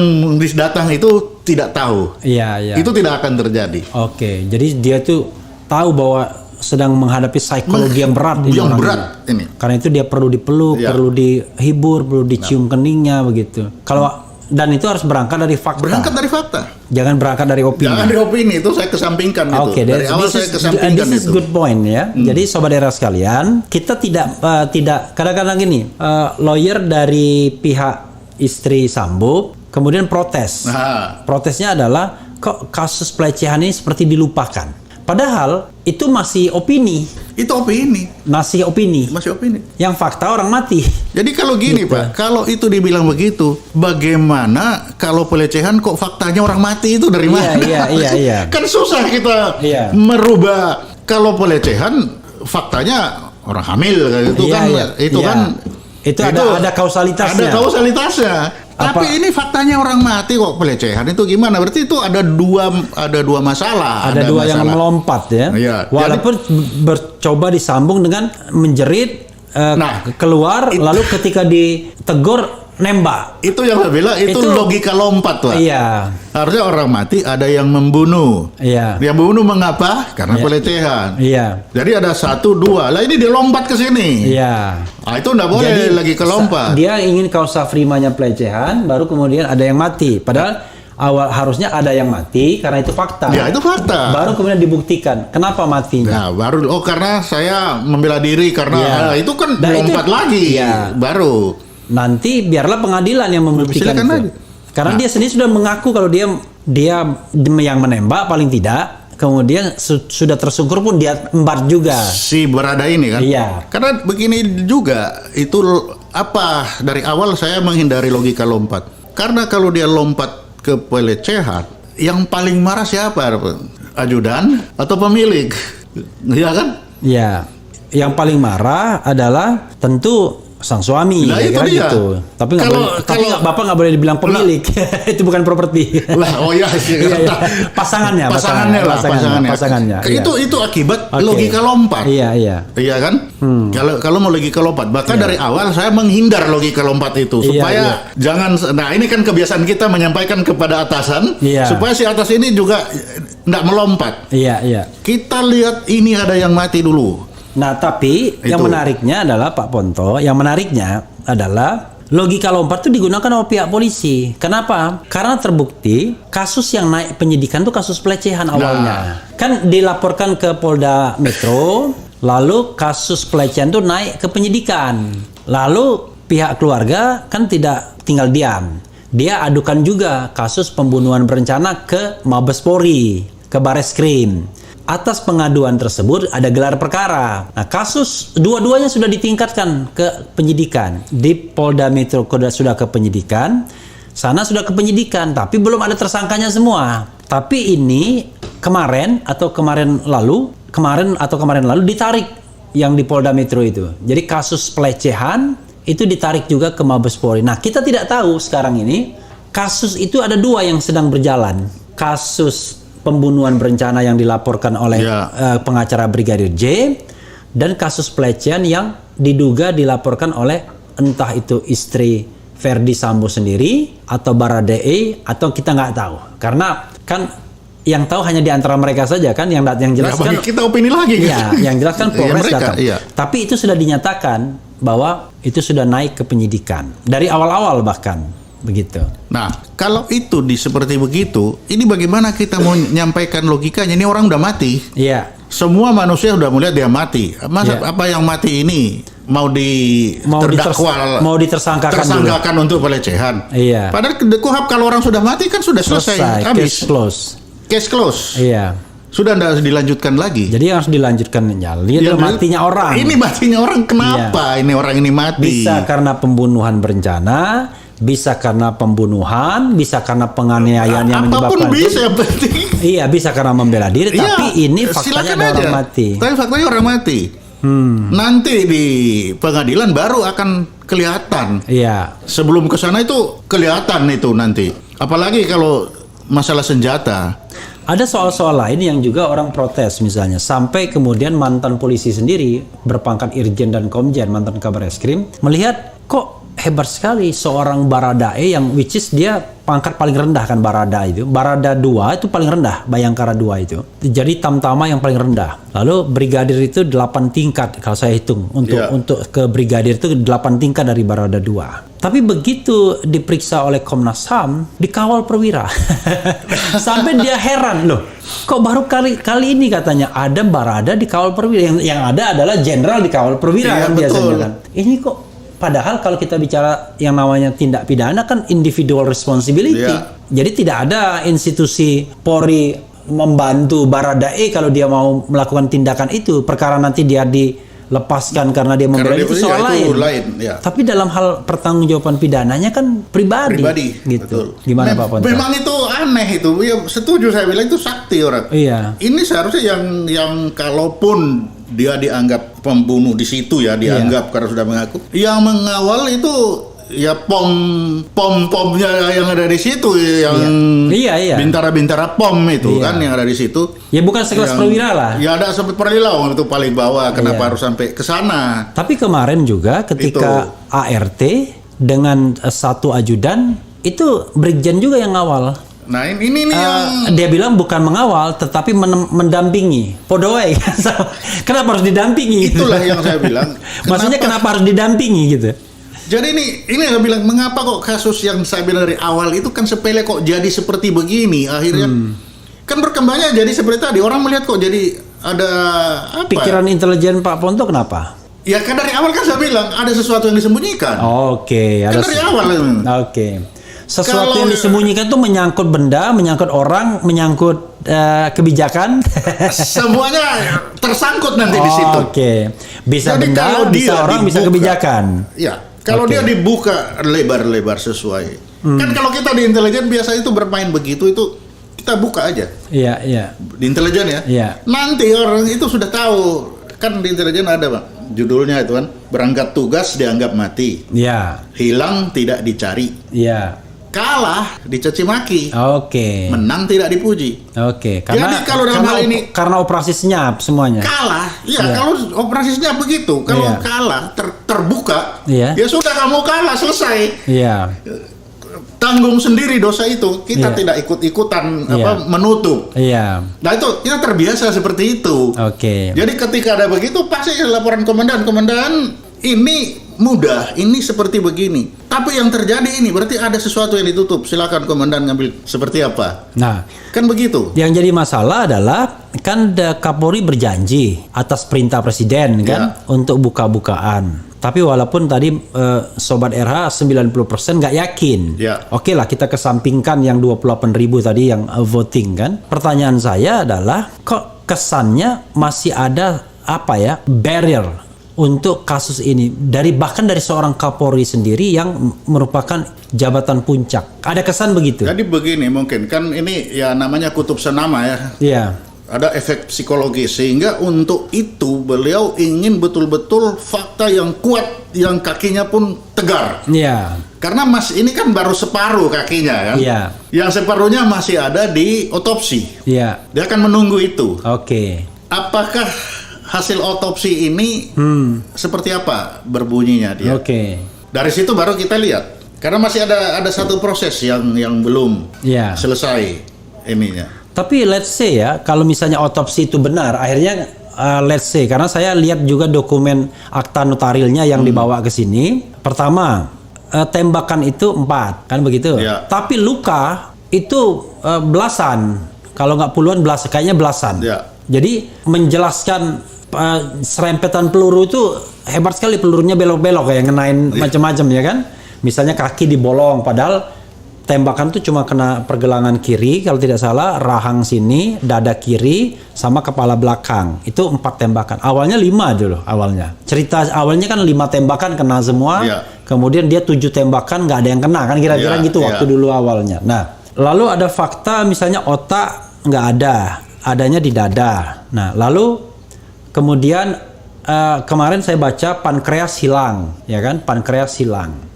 datang itu tidak tahu. Iya, iya. Itu tidak akan terjadi. Oke, jadi dia tuh tahu bahwa sedang menghadapi psikologi yang berat ini Yang orang berat ini. Karena itu dia perlu dipeluk, Iya. perlu dihibur, perlu dicium keningnya begitu. Dan itu harus berangkat dari fakta. Berangkat dari fakta. Jangan berangkat dari opini. Jangan dari opini, itu saya kesampingkan itu. Oke, Dari awal saya kesampingkan this is itu. good point ya. Jadi sobat era sekalian, kita tidak kadang-kadang gini, lawyer dari pihak istri Sambo kemudian protes. Nah, Protesnya adalah kok kasus pelecehan ini seperti dilupakan. Padahal itu masih opini, itu opini. masih opini. Masih opini. Yang fakta orang mati. Jadi kalau gini Gitu. Pak, kalau itu dibilang begitu, bagaimana kalau pelecehan kok faktanya orang mati itu dari mana? Iya. Kan susah kita Iya. merubah. Kalau pelecehan faktanya orang hamil itu Iya, kan iya. itu Iya. kan Itu ada kausalitasnya. Ada kausalitasnya. Apa? Tapi ini faktanya orang mati kok pelecehan itu gimana? Berarti itu ada dua masalah. Ada dua yang masalah. melompat ya. Iya. Walaupun bercoba disambung dengan menjerit keluar, lalu ketika ditegur nembak. Itu yang saya bilang itu logika lompat Pak. Iya. Harusnya orang mati ada yang membunuh. Iya. Yang membunuh mengapa? Karena pelecehan. Iya. Jadi ada 1, 2. Lah ini dia lompat ke sini. Iya. Ah, itu nggak boleh lagi ke lompat. Dia ingin kausa primanya pelecehan, baru kemudian ada yang mati. Padahal harusnya ada yang mati karena itu fakta. Ya itu fakta. Baru kemudian dibuktikan kenapa matinya. Nah, baru karena saya membela diri karena itu kan lompat lagi. Iya. Baru. Nanti biarlah pengadilan yang membuktikan Silakan itu. aja. Karena dia sendiri sudah mengaku kalau dia yang menembak paling tidak. Kemudian sudah tersungkur pun dia embat juga. Si berada ini kan. Iya. Karena begini juga itu apa dari awal saya menghindari logika lompat. Karena kalau dia lompat ke pelecehan, yang paling marah siapa? Ajudan atau pemilik? Iya kan? Iya. Yang paling marah adalah tentu sang suami. Nah, itu dia. Gitu. Tapi bapak nggak boleh dibilang pemilik. Itu bukan properti. Lah, oh ya, Iya. Pasangannya. Itu akibat logika lompat. Iya. Iya kan? Kalau mau logika lompat, bahkan dari awal saya menghindar logika lompat itu supaya jangan. Nah ini kan kebiasaan kita menyampaikan kepada atasan supaya si atas ini juga tidak melompat. Iya. Kita lihat ini ada yang mati dulu. Nah, tapi yang menariknya adalah Pak Ponto, logika lompat itu digunakan oleh pihak polisi. Kenapa? Karena terbukti kasus yang naik penyidikan itu kasus pelecehan awalnya. Kan dilaporkan ke Polda Metro, lalu kasus pelecehan itu naik ke penyidikan. Lalu pihak keluarga kan tidak tinggal diam. Dia adukan juga kasus pembunuhan berencana ke Mabes Polri, ke Bareskrim. Atas pengaduan tersebut ada gelar perkara. Nah, kasus dua-duanya sudah ditingkatkan ke penyidikan. Di Polda Metro sudah ke penyidikan, sana sudah ke penyidikan, tapi belum ada tersangkanya semua. Tapi ini kemarin lalu ditarik yang di Polda Metro itu. Jadi kasus pelecehan itu ditarik juga ke Mabes Polri. Nah, kita tidak tahu sekarang ini kasus itu ada dua yang sedang berjalan. Kasus pembunuhan berencana yang dilaporkan oleh Ya. pengacara Brigadir J, dan kasus pelecehan yang diduga dilaporkan oleh entah itu istri Verdi Sambo sendiri atau Baradae, atau kita nggak tahu, karena kan yang tahu hanya di antara mereka saja kan, yang jelas Ya, kan bagi kita opini lagi. ya, yang jelas kan Ya, Polres mereka, datang. iya. Tapi itu sudah dinyatakan bahwa itu sudah naik ke penyidikan dari awal-awal bahkan begitu. Nah, kalau itu seperti begitu, ini bagaimana kita mau menyampaikan logikanya? Ini orang udah mati. Iya. Semua manusia udah melihat dia mati. Masa Iya. apa yang mati ini mau terdakwa, mau ditersangkakan dulu. tersangkakan untuk pelecehan? Iya. Padahal KUHP kalau orang sudah mati kan sudah selesai, habis. Case close. Case close. Iya. Sudah tidak dilanjutkan lagi. Jadi yang harus dilanjutkan lihat matinya orang. Ini matinya orang kenapa? Ini orang ini mati. Bisa karena pembunuhan berencana, bisa karena pembunuhan, bisa karena penganiayaan yang apapun menyebabkan bisa, yang penting. Iya, bisa karena membela diri, Iya, tapi ini faktanya silakan ada aja. orang mati. Tapi faktanya orang mati. Nanti di pengadilan baru akan kelihatan. Iya. Sebelum ke sana itu kelihatan itu nanti. Apalagi kalau masalah senjata. Ada soal-soal lain yang juga orang protes, misalnya sampai kemudian mantan polisi sendiri berpangkat Irjen dan Komjen, mantan Kabar Eskrim, melihat kok hebat sekali seorang Baradae yang which is dia pangkat paling rendah kan, Barada itu. Barada 2 itu paling rendah, Bayangkara 2 itu. Jadi Tamtama yang paling rendah. Lalu brigadir itu 8 tingkat kalau saya hitung. Untuk ke brigadir itu 8 tingkat dari Barada 2. Tapi begitu diperiksa oleh Komnas HAM, dikawal perwira. Sampai dia heran, loh, kok baru kali ini katanya ada Barada dikawal perwira. Yang ada adalah jenderal dikawal perwira, Iya, kan biasanya betul. kan. Ini kok, padahal kalau kita bicara yang namanya tindak pidana kan individual responsibility. Iya. Jadi tidak ada institusi Polri membantu Baradae kalau dia mau melakukan tindakan itu. Perkara nanti dia dilepaskan karena dia membela Karena itu dia- soal ya, itu lain. lain, ya. Tapi dalam hal pertanggungjawaban pidananya kan pribadi gitu. betul. Gimana Pak Ponto? Memang itu aneh itu. Ya, setuju saya bilang itu sakti orang. Iya. Ini seharusnya yang kalaupun dia dianggap pembunuh di situ ya, dianggap karena sudah mengaku. Yang mengawal itu ya pom-pomnya yang ada di situ, yang Iya. bintara-bintara pom itu Iya. kan yang ada di situ. Ya bukan sekelas perwira lah. Ya ada sampai perwira itu paling bawah. Kenapa Iya. harus sampai ke sana? Tapi kemarin juga ketika ART dengan satu ajudan itu Brigjen juga yang ngawal. Nah ini yang Dia bilang bukan mengawal tetapi mendampingi. Podowai. Kenapa harus didampingi? itulah yang saya bilang. Maksudnya kenapa harus didampingi gitu? Jadi ini yang saya bilang, mengapa kok kasus yang saya bilang dari awal itu kan sepele kok jadi seperti begini akhirnya kan berkembangnya jadi seperti tadi, orang melihat kok jadi ada apa? Pikiran intelijen Pak Ponto kenapa? Ya kan dari awal kan saya bilang ada sesuatu yang disembunyikan. Oke, Kan ada dari awal. Oke. Sesuatu Kalau- yang disembunyikan itu menyangkut benda, menyangkut orang, menyangkut kebijakan. Semuanya tersangkut nanti di situ. Oke. Bisa Jadi benda, kalau bisa dia orang, bisa dibuka- kebijakan. Ya, kalau Oke. dia dibuka lebar-lebar sesuai. Kan kalau kita di intelijen biasa itu bermain begitu itu kita buka aja. Iya, iya. Di intelijen ya. Iya. Nanti orang itu sudah tahu. Kan di intelijen ada, Pak. Judulnya itu kan, berangkat tugas dianggap mati. Iya. Hilang tidak dicari. Iya. Kalah dicaci maki. Oke. Menang tidak dipuji. Oke, Jadi kalau dalam hal ini- karena operasi senyap semuanya. Kalah, ya Iya. kalau operasinya begitu. Kalau Iya. kalah terbuka, Iya. ya sudah kamu kalah, selesai. Iya. Tanggung sendiri dosa itu. Kita Iya. tidak ikut-ikutan Iya. menutup. Iya. Nah itu kita terbiasa seperti itu. Oke. Jadi ketika ada begitu pasti laporan komandan ini mudah, ini seperti begini. Tapi yang terjadi ini berarti ada sesuatu yang ditutup. Silakan komandan ngambil seperti apa. Nah, Kan begitu. yang jadi masalah adalah kan Kapolri berjanji atas perintah presiden kan untuk buka-bukaan. Tapi walaupun tadi Sobat RH 90% nggak yakin. Ya. Oke lah kita kesampingkan yang 28.000 tadi yang voting kan. Pertanyaan saya adalah kok kesannya masih ada apa ya barrier untuk kasus ini bahkan dari seorang Kapolri sendiri yang merupakan jabatan puncak. Ada kesan begitu? Jadi begini mungkin kan ini ya namanya kutub senama ya. Iya. ada efek psikologis, sehingga untuk itu beliau ingin betul-betul fakta yang kuat, yang kakinya pun tegar. Iya. Karena Mas ini kan baru separuh kakinya kan. Iya. Yang separuhnya masih ada di otopsi. Iya. Dia akan menunggu itu. Oke. Apakah hasil otopsi ini seperti apa berbunyinya dia? Oke. Dari situ baru kita lihat. Karena masih ada satu proses yang belum Iya. selesai ininya. Tapi let's say ya, kalau misalnya otopsi itu benar, akhirnya let's say, karena saya lihat juga dokumen akta notarilnya yang dibawa ke sini. Pertama, tembakan itu 4, kan begitu? Ya. Tapi luka itu belasan, kalau nggak puluhan, kayaknya belasan. Ya. Jadi menjelaskan serempetan peluru itu hebat sekali, pelurunya belok-belok kayak ngenain macam-macam ya kan? Misalnya kaki dibolong, padahal tembakan itu cuma kena pergelangan kiri kalau tidak salah, rahang sini, dada kiri, sama kepala belakang. Itu 4 tembakan. Awalnya 5 dulu awalnya. Cerita awalnya kan 5 tembakan kena semua. Ya. Kemudian dia 7 tembakan nggak ada yang kena kan kira-kira Ya, gitu ya. waktu dulu awalnya. Nah, lalu ada fakta misalnya otak nggak ada, adanya di dada. Nah, lalu kemudian kemarin saya baca pankreas hilang, ya kan? Pankreas hilang.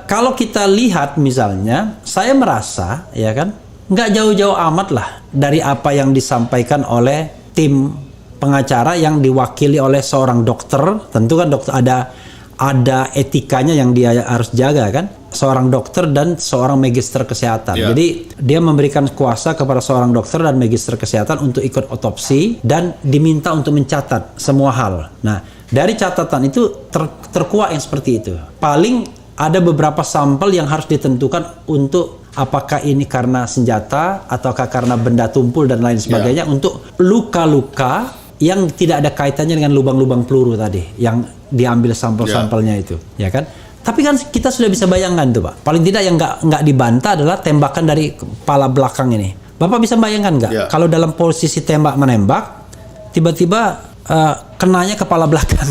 Kalau kita lihat misalnya, saya merasa ya kan nggak jauh-jauh amat lah dari apa yang disampaikan oleh tim pengacara yang diwakili oleh seorang dokter. Tentu kan dokter ada etikanya yang dia harus jaga kan, seorang dokter dan seorang magister kesehatan. Ya. Jadi dia memberikan kuasa kepada seorang dokter dan magister kesehatan untuk ikut otopsi dan diminta untuk mencatat semua hal. Nah, dari catatan itu terkuak yang seperti itu. Paling ada beberapa sampel yang harus ditentukan untuk apakah ini karena senjata ataukah karena benda tumpul dan lain sebagainya, untuk luka-luka yang tidak ada kaitannya dengan lubang-lubang peluru tadi yang diambil sampel-sampelnya itu, ya kan? Tapi kan kita sudah bisa bayangkan tuh Pak. Paling tidak yang nggak dibantah adalah tembakan dari kepala belakang ini. Bapak bisa bayangkan nggak kalau dalam posisi tembak menembak tiba-tiba kenanya kepala belakang.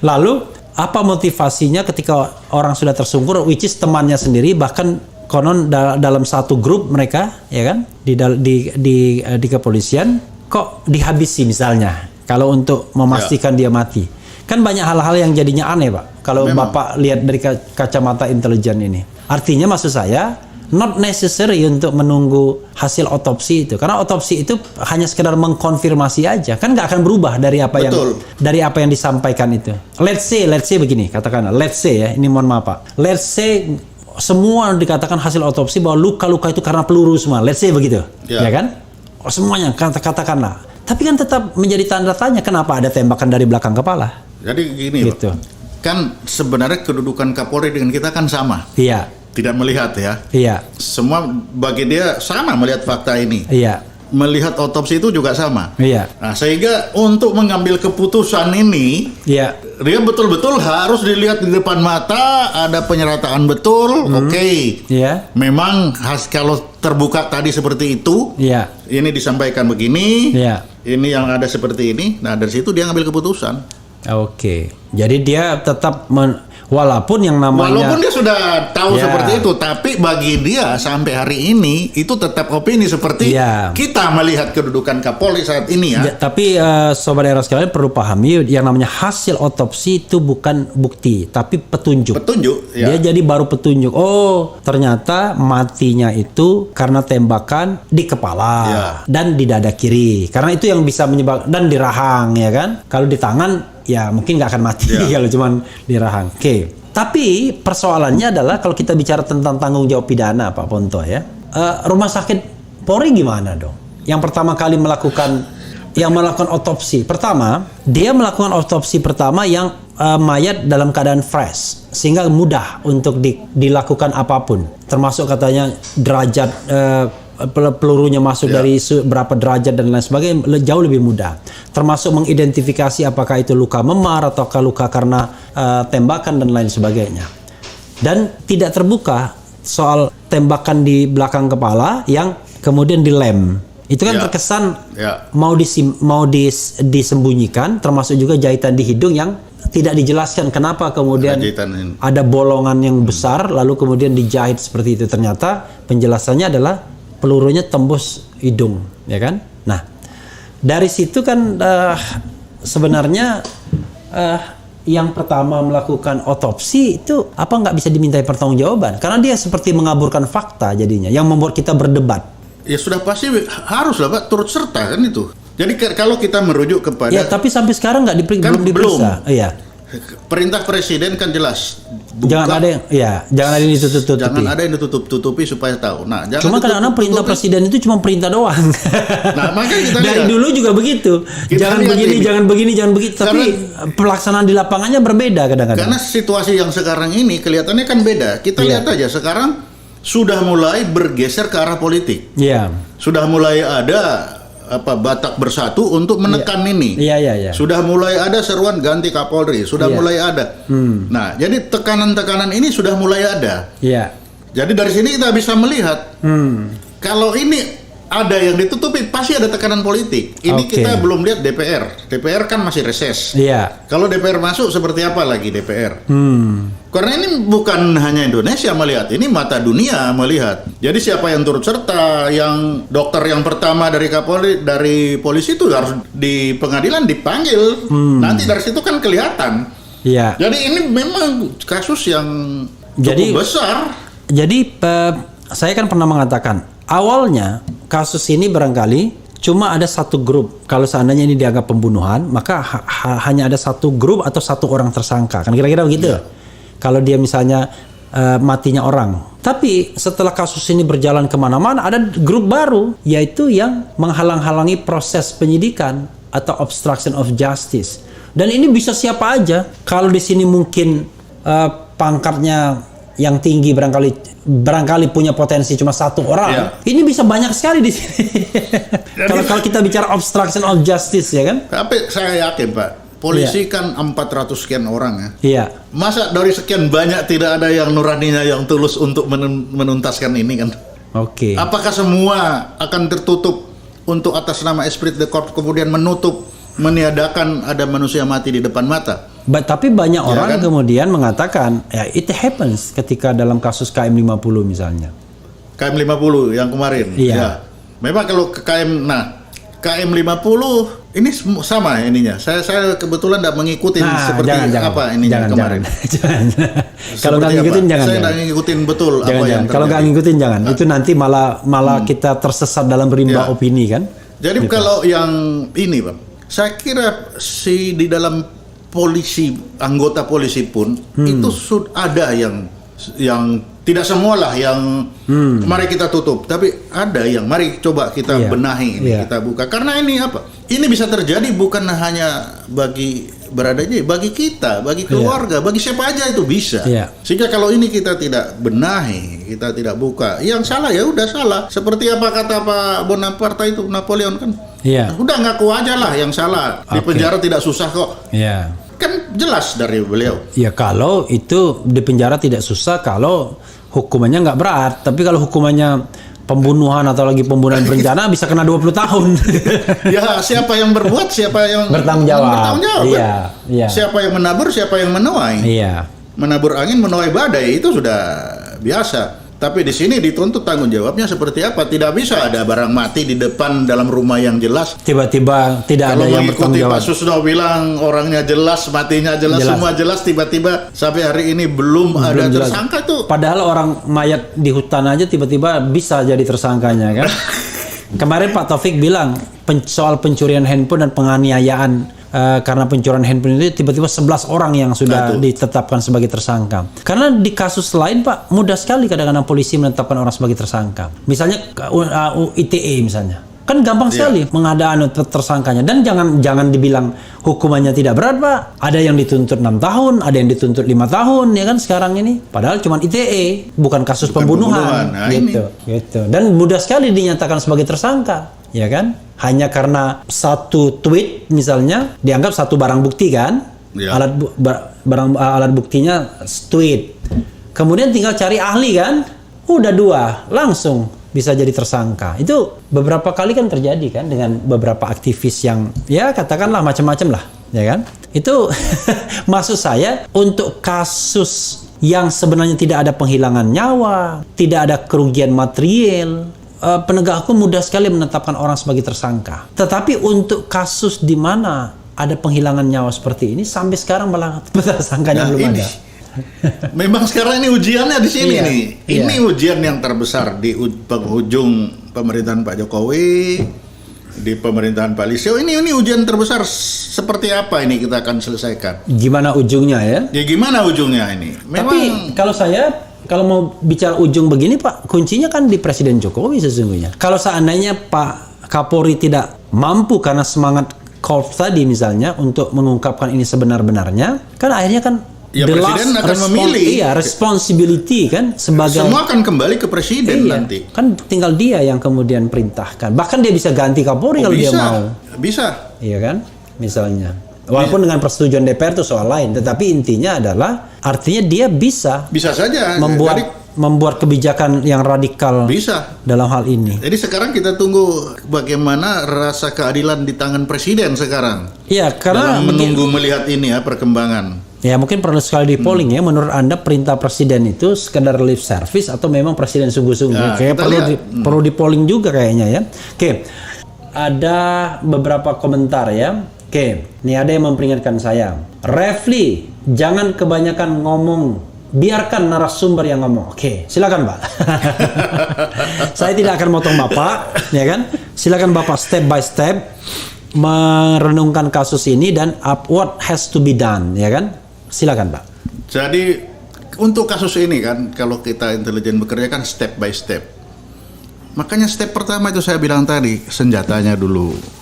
Lalu apa motivasinya ketika orang sudah tersungkur, which is temannya sendiri, bahkan konon dalam satu grup mereka ya kan di kepolisian kok dihabisi misalnya kalau untuk memastikan dia mati. Kan banyak hal-hal yang jadinya aneh Pak kalau Bapak lihat dari kacamata intelijen ini. Artinya maksud saya not necessary untuk menunggu hasil otopsi itu, karena otopsi itu hanya sekedar mengkonfirmasi aja, kan nggak akan berubah dari apa yang disampaikan itu. Let's say begini, katakanlah let's say ya, ini mohon maaf Pak, let's say semua dikatakan hasil otopsi bahwa luka-luka itu karena peluru semua, let's say begitu, ya kan? Semuanya katakanlah, tapi kan tetap menjadi tanda tanya kenapa ada tembakan dari belakang kepala. Jadi gini gitu. Pak, kan sebenarnya kedudukan Kapolri dengan kita kan sama. Iya. Tidak melihat ya. Iya. Semua bagi dia sama melihat fakta ini. Iya. Melihat otopsi itu juga sama. Iya. Nah, sehingga untuk mengambil keputusan ini, iya, dia betul-betul harus dilihat di depan mata, ada penyerataan betul. Oke. Iya. Memang kalau terbuka tadi seperti itu, iya, ini disampaikan begini, iya, ini yang ada seperti ini. Nah, dari situ dia ngambil keputusan. Oke. Jadi dia tetap walaupun yang namanya, walaupun dia sudah tahu Ya. seperti itu, tapi bagi dia sampai hari ini itu tetap opini seperti Ya. kita melihat kedudukan Kapolri saat ini ya. tapi sobat era sekalian perlu pahami yang namanya hasil otopsi itu bukan bukti, tapi petunjuk. Petunjuk ya. Dia jadi baru petunjuk. Oh, ternyata matinya itu karena tembakan di kepala dan di dada kiri. Karena itu yang bisa menyebabkan, dan di rahang ya kan. Kalau di tangan ya mungkin nggak akan mati kalau cuman di rahang. Oke. Tapi persoalannya adalah kalau kita bicara tentang tanggung jawab pidana Pak Ponto ya. Rumah sakit Polri gimana dong? Yang pertama kali melakukan otopsi. Pertama, dia melakukan otopsi pertama yang mayat dalam keadaan fresh, sehingga mudah untuk dilakukan apapun, termasuk katanya derajat pelurunya masuk dari berapa derajat dan lain sebagainya, jauh lebih mudah, termasuk mengidentifikasi apakah itu luka memar ataukah luka karena tembakan dan lain sebagainya. Dan tidak terbuka soal tembakan di belakang kepala yang kemudian dilem. Itu kan terkesan mau disembunyikan, termasuk juga jahitan di hidung yang tidak dijelaskan kenapa kemudian ada bolongan yang besar lalu kemudian dijahit seperti itu. Ternyata penjelasannya adalah pelurunya tembus hidung, ya kan? Nah, dari situ kan sebenarnya yang pertama melakukan otopsi itu apa nggak bisa dimintai pertanggungjawaban? Karena dia seperti mengaburkan fakta jadinya, yang membuat kita berdebat. Ya sudah pasti harus lah Pak, turut serta kan itu. Jadi kalau kita merujuk kepada... Ya, tapi sampai sekarang nggak belum diperiksa. Iya. Perintah presiden kan jelas. Jangan ada yang ditutup-tutupi. Jangan ada yang ditutup-tutupi supaya tahu. Nah, cuma kadang-kadang perintah presiden itu cuma perintah doang. Nah, makanya kita dari lihat. dulu juga begitu. Jangan begini, jangan begini, jangan begitu. Tapi pelaksanaan di lapangannya berbeda kadang-kadang. Karena situasi yang sekarang ini kelihatannya kan beda. Kita lihat aja sekarang sudah mulai bergeser ke arah politik. Iya. Sudah mulai ada Batak Bersatu untuk menekan ini. Iya. Sudah mulai ada seruan ganti Kapolri, sudah mulai ada. Nah, jadi tekanan-tekanan ini sudah mulai ada. Iya. Jadi dari sini kita bisa melihat kalau ini ada yang ditutupi, pasti ada tekanan politik. Ini kita belum lihat DPR. DPR kan masih reses. Iya. Kalau DPR masuk seperti apa lagi DPR? Karena ini bukan hanya Indonesia melihat, ini mata dunia melihat. Jadi siapa yang turut serta, yang dokter yang pertama dari Kapolri, dari polisi itu harus di pengadilan dipanggil. Nanti dari situ kan kelihatan. Iya. Jadi ini memang kasus yang cukup besar. Jadi saya kan pernah mengatakan, awalnya kasus ini barangkali cuma ada satu grup. Kalau seandainya ini dianggap pembunuhan, maka hanya ada satu grup atau satu orang tersangka. Kan kira-kira begitu. Yeah. Kalau dia misalnya matinya orang. Tapi setelah kasus ini berjalan kemana-mana, ada grup baru, yaitu yang menghalang-halangi proses penyidikan atau obstruction of justice. Dan ini bisa siapa aja. Kalau di sini mungkin pangkatnya yang tinggi barangkali punya potensi cuma satu orang. Ini bisa banyak sekali di sini. Kalau kita bicara obstruction of justice, ya kan? Tapi saya yakin Pak, polisi kan 400 sekian orang ya. Iya. Masa dari sekian banyak tidak ada yang nuraninya yang tulus untuk menuntaskan ini kan? Oke. Apakah semua akan tertutup untuk atas nama esprit de corps kemudian meniadakan ada manusia mati di depan mata? Tapi banyak orang kan? kemudian mengatakan, ya it happens ketika dalam kasus KM50 misalnya. KM50 yang kemarin. Iya. Ya. Memang kalau KM50 ini sama ininya. Saya kebetulan tidak mengikuti seperti apa ininya kemarin. Jangan. Kalau nggak ngikutin jangan. Saya tidak ngikutin betul apa yang terjadi. Kalau nggak ngikutin jangan. Itu nanti malah kita tersesat dalam rimba opini kan. Jadi gitu. Kalau yang ini Pak, saya kira di dalam polisi, anggota polisi pun itu ada yang tidak semualah yang mari kita tutup, tapi ada yang mari coba kita benahi ini, kita buka. Karena ini apa? Ini bisa terjadi bukan hanya bagi kita, bagi keluarga, bagi siapa aja itu bisa. Sehingga kalau ini kita tidak benahi, kita tidak buka, yang salah ya udah salah. Seperti apa kata Pak Bonaparte itu, Napoleon kan? Udah ngaku aja lah yang salah. Di penjara tidak susah kok. Kan jelas dari beliau. Ya kalau itu di penjara tidak susah kalau hukumannya nggak berat. Tapi kalau hukumannya pembunuhan atau lagi pembunuhan berencana bisa kena 20 tahun. Ya siapa yang berbuat, siapa yang bertanggung jawab. Iya. Siapa yang menabur, siapa yang menuai. Iya. Menabur angin, menuai badai itu sudah biasa. Tapi di sini dituntut tanggung jawabnya seperti apa? Tidak bisa ada barang mati di depan dalam rumah yang jelas. Tiba-tiba tidak ada yang bertanggung jawab. Pak Susno bilang orangnya jelas, matinya jelas, semua jelas. Tiba-tiba sampai hari ini belum ada jelas. Tersangka tuh. Padahal orang mayat di hutan aja tiba-tiba bisa jadi tersangkanya kan? Kemarin Pak Taufik bilang soal pencurian handphone dan penganiayaan. Karena pencurian handphone itu tiba-tiba 11 orang yang sudah ditetapkan sebagai tersangka. Karena di kasus lain Pak, mudah sekali kadang-kadang polisi menetapkan orang sebagai tersangka. Misalnya ITE misalnya. Kan gampang sekali mengadaan tersangkanya. Dan jangan dibilang hukumannya tidak berat Pak. Ada yang dituntut 6 tahun, ada yang dituntut 5 tahun ya kan sekarang ini. Padahal cuma ITE, bukan kasus pembunuhan. Nah, gitu. Dan mudah sekali dinyatakan sebagai tersangka. Ya kan? Hanya karena satu tweet misalnya dianggap satu barang bukti kan? Alat buktinya tweet. Kemudian tinggal cari ahli kan? Udah 2, langsung bisa jadi tersangka. Itu beberapa kali kan terjadi kan dengan beberapa aktivis yang ya katakanlah macam-macam lah, ya kan? Itu maksud saya untuk kasus yang sebenarnya tidak ada penghilangan nyawa, tidak ada kerugian material, penegak hukum mudah sekali menetapkan orang sebagai tersangka. Tetapi untuk kasus di mana ada penghilangan nyawa seperti ini, sampai sekarang malah tersangkanya belum ini. ada. Memang sekarang ini ujiannya di sini Iya, nih. iya. Ini ujian yang terbesar di penghujung pemerintahan Pak Jokowi, di pemerintahan Pak Lisio. Ini ujian terbesar. Seperti apa ini kita akan selesaikan? Gimana ujungnya ya? Ya gimana ujungnya ini? Memang Tapi kalau mau bicara ujung begini Pak, kuncinya kan di Presiden Jokowi sesungguhnya. Kalau seandainya Pak Kapolri tidak mampu karena semangat Korps tadi misalnya untuk mengungkapkan ini sebenar-benarnya, kan akhirnya kan ya presiden akan memilih. Iya, responsibility kan sebagai semua akan kembali ke presiden nanti. Kan tinggal dia yang kemudian perintahkan. Bahkan dia bisa ganti Kapolri kalau dia mau. Bisa. Iya kan? Misalnya. Walaupun dengan persetujuan DPR itu soal lain, tetapi intinya adalah artinya dia bisa saja membuat kebijakan yang radikal bisa dalam hal ini. Jadi sekarang kita tunggu bagaimana rasa keadilan di tangan presiden sekarang. Iya, karena dalam menunggu melihat ini ya perkembangan. Ya mungkin perlu sekali di polling ya. Menurut Anda perintah presiden itu sekedar lip service atau memang presiden sungguh-sungguh? Ya, Kayak perlu di polling juga kayaknya ya. Oke, ada beberapa komentar ya. Oke, ini ada yang memperingatkan saya. Refli, jangan kebanyakan ngomong. Biarkan narasumber yang ngomong. Oke, silakan Pak. Saya tidak akan motong Bapak, ya kan? Silakan Bapak step by step merenungkan kasus ini dan what has to be done, ya kan? Silakan Pak. Jadi untuk kasus ini kan, kalau kita intelijen bekerja kan step by step. Makanya step pertama itu saya bilang tadi, senjatanya dulu.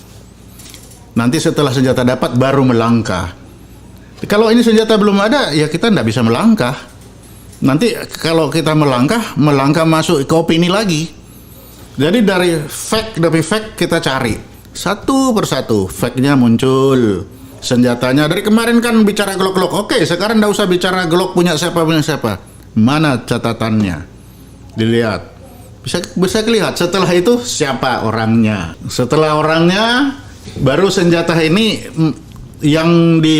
Nanti setelah senjata dapat baru melangkah. Kalau ini senjata belum ada, ya kita tidak bisa melangkah. Nanti kalau kita melangkah masuk ke opini lagi. Jadi dari fact demi fact kita cari satu persatu. Fact-nya muncul, senjatanya dari kemarin kan bicara Glock. Oke, sekarang nggak usah bicara Glock punya siapa. Mana catatannya? Dilihat. Bisa kelihatan. Setelah itu siapa orangnya? Setelah orangnya, baru senjata ini. Yang di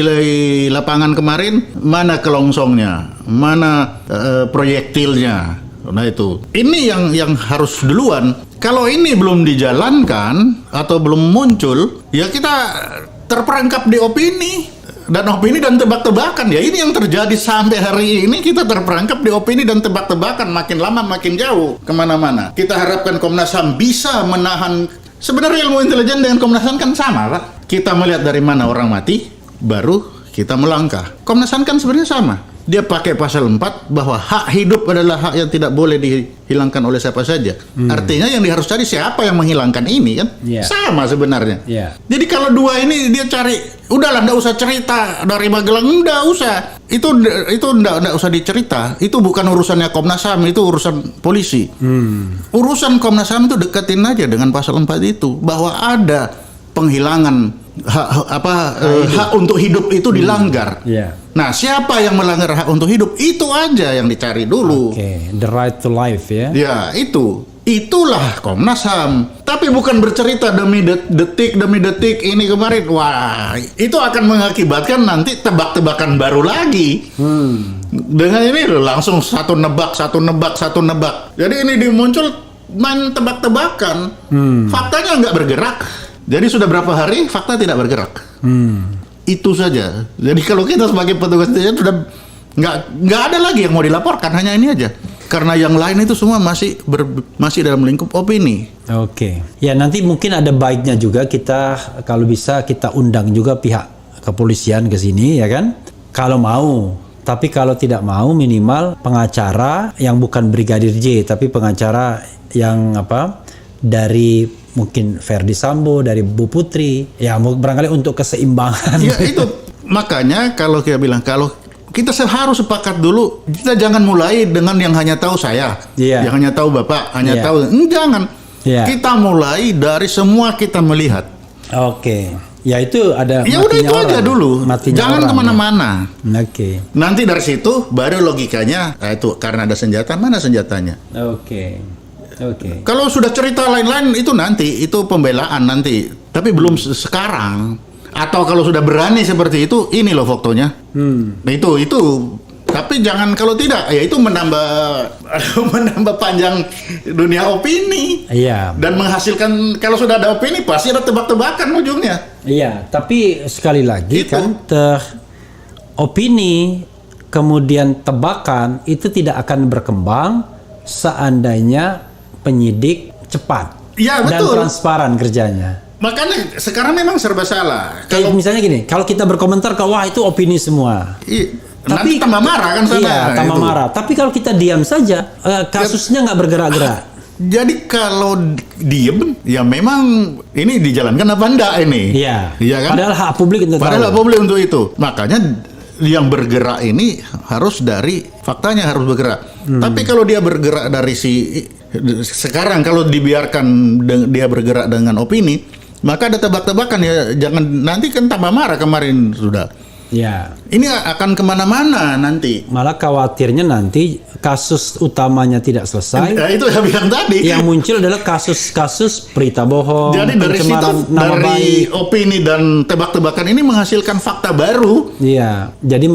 lapangan kemarin mana kelongsongnya, mana proyektilnya. Nah itu. Ini yang harus duluan. Kalau ini belum dijalankan atau belum muncul, ya kita terperangkap di opini dan tebak-tebakan. Ya ini yang terjadi sampai hari ini, kita terperangkap di opini dan tebak-tebakan, makin lama makin jauh kemana-mana. Kita harapkan Komnas HAM bisa menahan. Sebenarnya ilmu intelijen dengan Komnas HAM kan sama Pak. Kita melihat dari mana orang mati, baru kita melangkah. Komnas HAM kan sebenarnya sama. Dia pakai pasal 4 bahwa hak hidup adalah hak yang tidak boleh dihilangkan oleh siapa saja. Artinya yang dia harus cari siapa yang menghilangkan ini kan? Yeah. Sama sebenarnya. Yeah. Jadi kalau dua ini dia cari, udahlah nggak usah cerita dari Magelang, nggak usah. Itu nggak usah dicerita. Itu bukan urusannya Komnas HAM, itu urusan polisi. Urusan Komnas HAM itu deketin aja dengan pasal 4 itu bahwa ada penghilangan hak untuk hidup itu dilanggar. Yeah. Nah, siapa yang melanggar hak untuk hidup? Itu aja yang dicari dulu. Oke, the right to life ya. Ya, itulah Komnas HAM. Tapi bukan bercerita demi detik ini kemarin. Wah, itu akan mengakibatkan nanti tebak-tebakan baru lagi. Dengan ini loh, langsung satu nebak. Jadi ini dimuncul main tebak-tebakan. Faktanya nggak bergerak. Jadi sudah berapa hari fakta tidak bergerak. Itu saja. Jadi kalau kita sebagai petugas intelijen sudah nggak ada lagi yang mau dilaporkan, hanya ini aja. Karena yang lain itu semua masih dalam lingkup opini. Oke. Ya nanti mungkin ada baiknya juga kita kalau bisa kita undang juga pihak kepolisian ke sini ya kan. Kalau mau. Tapi kalau tidak mau minimal pengacara yang bukan Brigadir J tapi pengacara yang dari mungkin Ferdi Sambo, dari Bu Putri, ya barangkali untuk keseimbangan. Ya itu makanya kalau kita bilang kalau kita harus sepakat dulu, kita jangan mulai dengan yang hanya tahu saya, yang hanya tahu Bapak, hanya tahu, jangan. Kita mulai dari semua kita melihat. Oke, ya itu ada. Ya udah itu aja dulu, jangan kemana-mana. Oke. Nanti dari situ baru logikanya, itu karena ada senjata, mana senjatanya? Oke. Kalau sudah cerita lain-lain itu nanti, itu pembelaan nanti. Tapi belum sekarang. Atau kalau sudah berani seperti itu, ini loh fotonya. Nah itu Tapi jangan kalau tidak, ya itu menambah menambah panjang dunia opini. Iya. Dan menghasilkan, kalau sudah ada opini pasti ada tebak-tebakan ujungnya. Iya, tapi sekali lagi Itu. kan opini kemudian tebakan itu tidak akan berkembang seandainya penyidik cepat Iya, dan betul. transparan kerjanya. Makanya sekarang memang serba salah. Kayak misalnya gini, kalau kita berkomentar wah itu opini semua. Nanti tambah marah kan sana. Iya, tambah itu. marah. Tapi kalau kita diam saja, kasusnya nggak bergerak-gerak. Jadi kalau diem, ya memang ini dijalankan apa enggak ini? Iya. Iya kan? Padahal hak publik untuk Padahal tahu. hak publik untuk itu. Makanya yang bergerak ini harus dari faktanya harus bergerak. Tapi kalau dia bergerak dari sekarang kalau dibiarkan dia bergerak dengan opini, maka ada tebak-tebakan ya. Jangan nanti kan tambah marah kemarin sudah. Ya. Ini akan kemana-mana nanti. Malah khawatirnya nanti kasus utamanya tidak selesai. Nah, itu yang bilang tadi. Yang muncul adalah kasus-kasus berita bohong, Jadi dari situ, pencemaran nama dari baik. opini dan tebak-tebakan ini menghasilkan fakta baru. Iya, jadi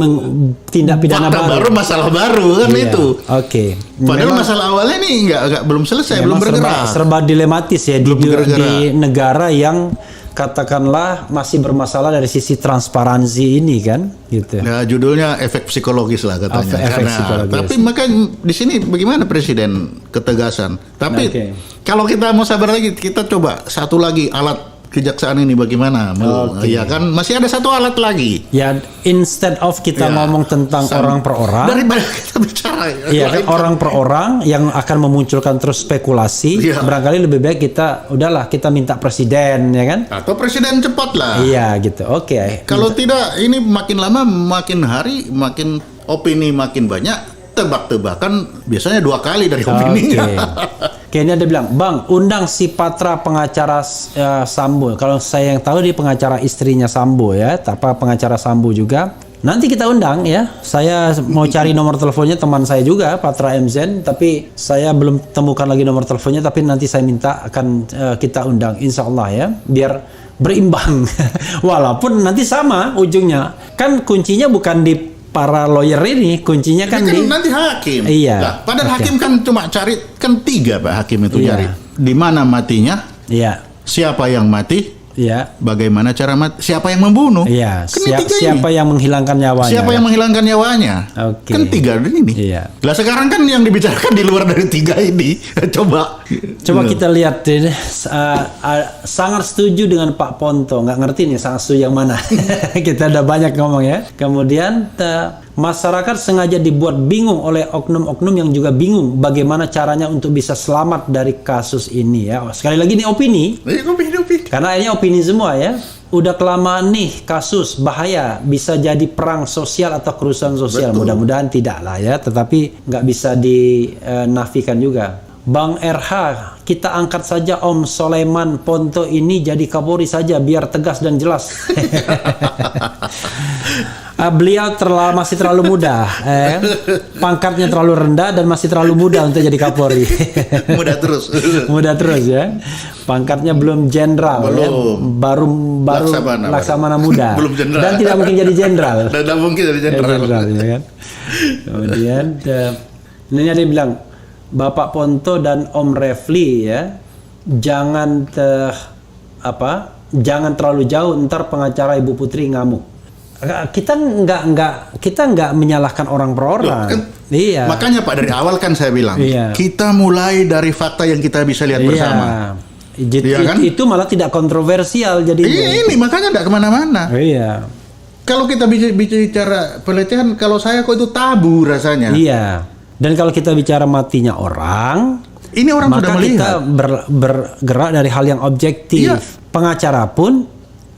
tindak pidana Fakta baru, masalah baru kan Iya. itu. Oke. Padahal Memang- masalah awalnya nih nggak belum selesai, belum memang bergerak. serba dilematis ya Belum bergerak. di negara yang katakanlah masih bermasalah dari sisi transparansi ini kan, gitu. Ya judulnya efek psikologis lah katanya. Efek psikologis. Tapi maka di sini bagaimana presiden ketegasan. Tapi Oke. kalau kita mau sabar lagi, kita coba satu lagi alat kejaksaan ini bagaimana? Oke. Ya kan masih ada satu alat lagi. Ya, instead of kita Ya, ngomong tentang orang per orang, Daripada kita bicara iya kan, orang per orang yang akan memunculkan terus spekulasi, Iya. barangkali lebih baik kita udahlah kita minta presiden ya kan? atau presiden cepat lah. Iya gitu. Oke. Kalau tidak ini makin lama makin hari makin opini makin banyak, tebak-tebakan biasanya 2 kali dari opininya. Kayaknya dia bilang, Bang, undang si Patra pengacara Sambo. Kalau saya yang tahu dia pengacara istrinya Sambo ya, apa pengacara Sambo juga. Nanti kita undang ya. Saya mau cari nomor teleponnya teman saya juga, Patra MZen, tapi saya belum temukan lagi nomor teleponnya. Tapi nanti saya minta akan kita undang, insya Allah ya, biar berimbang. Walaupun nanti sama ujungnya. Kan kuncinya bukan di para lawyer ini, kuncinya kan Ini di nanti hakim. Iya. Nah, padahal Oke. hakim kan cuma cari kan 3 Pak hakim itu Iya. cari. Di mana matinya? Iya, Siapa yang mati? iya. Bagaimana cara mati? Siapa yang membunuh? Iya, Kan ini 3 ini. siapa yang menghilangkan nyawanya? Siapa yang menghilangkan nyawanya? Oke. Kan 3 ini. Iya. Lah sekarang kan yang dibicarakan di luar dari 3 ini. Coba. Coba kita lihat ini, sangat setuju dengan Pak Ponto. Nggak ngerti nih sangat setuju yang mana. Kita udah banyak ngomong ya. Kemudian masyarakat sengaja dibuat bingung oleh oknum-oknum yang juga bingung bagaimana caranya untuk bisa selamat dari kasus ini ya. Sekali lagi ini opini. Opini. Karena akhirnya opini semua ya. Udah kelamaan nih kasus bahaya, bisa jadi perang sosial atau kerusuhan sosial. Betul. Mudah-mudahan tidak lah ya, tetapi nggak bisa dinafikan juga. Bang RH, kita angkat saja Om Soleman Ponto ini jadi Kapolri saja biar tegas dan jelas. Beliau masih terlalu muda, pangkatnya terlalu rendah dan masih terlalu muda untuk jadi Kapolri. Mudah terus. Muda terus ya, pangkatnya belum jenderal ya, baru laksamana muda. Belum jenderal. Dan tidak mungkin jadi jenderal. Dan tidak mungkin jadi jenderal. Ya kan? Kemudian ini ada yang bilang Bapak Ponto dan Om Refli ya, jangan jangan terlalu jauh, ntar pengacara Ibu Putri ngamuk. Kita nggak menyalahkan orang per orang. Kan, iya. Makanya Pak dari awal kan saya bilang, Iya. kita mulai dari fakta yang kita bisa lihat bersama. Iya kan? Itu malah tidak kontroversial jadi. Ini makanya tidak kemana-mana. Iya. Kalau kita bicara pelecehan, kalau saya kok itu tabu rasanya. Iya. Dan kalau kita bicara matinya orang, Ini orang maka sudah melihat. kita bergerak dari hal yang objektif. Iya. Pengacara pun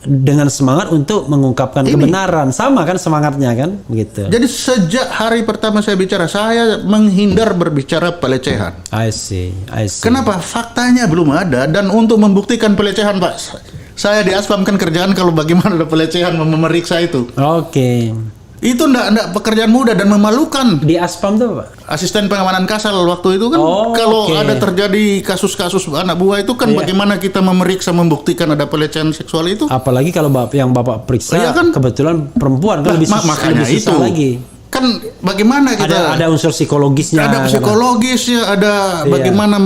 dengan semangat untuk mengungkapkan kebenaran, sama kan semangatnya kan, begitu. Jadi sejak hari pertama saya bicara, saya menghindar berbicara pelecehan. I see. Kenapa? Faktanya belum ada, dan untuk membuktikan pelecehan, Pak, saya diaspamkan kerjaan kalau bagaimana ada pelecehan memeriksa itu. Oke. Itu enggak pekerjaan mudah dan memalukan. Di Aspam tuh, Pak? Asisten pengamanan Kasal waktu itu kan kalau oke. ada terjadi kasus-kasus anak buah itu kan bagaimana kita memeriksa membuktikan ada pelecehan seksual itu. Apalagi kalau yang Bapak periksa Iya kan? kebetulan perempuan kan lebih Makanya susah itu lagi. kan bagaimana kita Ada unsur psikologisnya. ada psikologisnya, ada Iya. bagaimana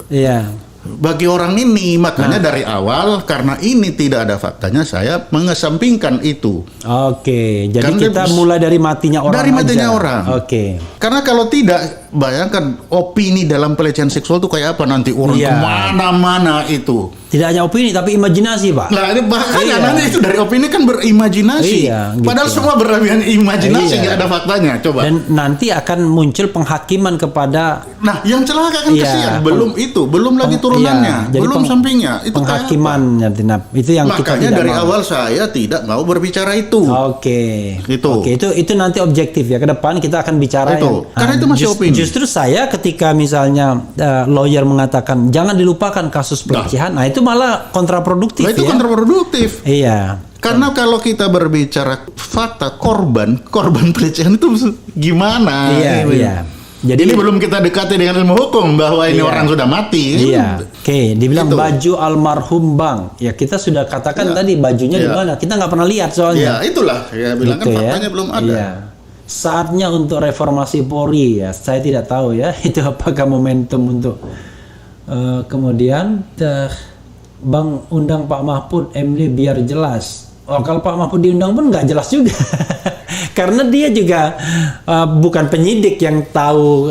Iya. bagi orang ini. Makanya dari awal karena ini tidak ada faktanya, saya mengesampingkan itu. Oke, jadi Kan kita mulai dari matinya orang dari matinya aja. orang. Oke. Karena kalau tidak, bayangkan opini dalam pelecehan seksual itu kayak apa nanti orang Iya. kemana-mana itu. Tidak hanya opini tapi imajinasi, Pak. Nah, ini bahkan Iya. nanti itu dari opini kan berimajinasi. Iya, gitu. Padahal semua berlebihan imajinasi, Iya. nggak ada faktanya. Coba. Dan nanti akan muncul penghakiman kepada Nah, yang celaka kan Iya, kesian. Belum itu, belum lagi peng- turunannya, iya, jadi belum sampingnya. Itu kayak penghakiman apa? ya, Tinap. Itu yang kita Makanya tidak dari mau. awal saya tidak mau berbicara itu. Oke. Itu. Oke, itu nanti objektif ya. Ke depan kita akan bicara Itu. yang Karena itu masih opini. Justru saya ketika misalnya lawyer mengatakan jangan dilupakan kasus pelecehan, nah itu malah kontraproduktif Nah, itu ya. kontraproduktif. Iya. Karena kalau kita berbicara fakta korban pelecehan itu gimana? Iya, Ini. iya. Jadi Ini belum kita dekati dengan ilmu hukum bahwa ini Iya. orang sudah mati. Iya, oke. Dibilang Gitu. baju almarhum Bang. Ya kita sudah katakan tadi bajunya di Iya. mana. Kita nggak pernah lihat soalnya. Ya, itulah. Ya bilang Gitu kan ya. faktanya belum ada. Iya. Saatnya untuk reformasi Polri ya. Saya tidak tahu ya itu apakah momentum untuk kemudian Bang undang Pak Mahfud MD biar jelas. Oh, kalau Pak Mahfud diundang pun nggak jelas juga. Karena dia juga bukan penyidik yang tahu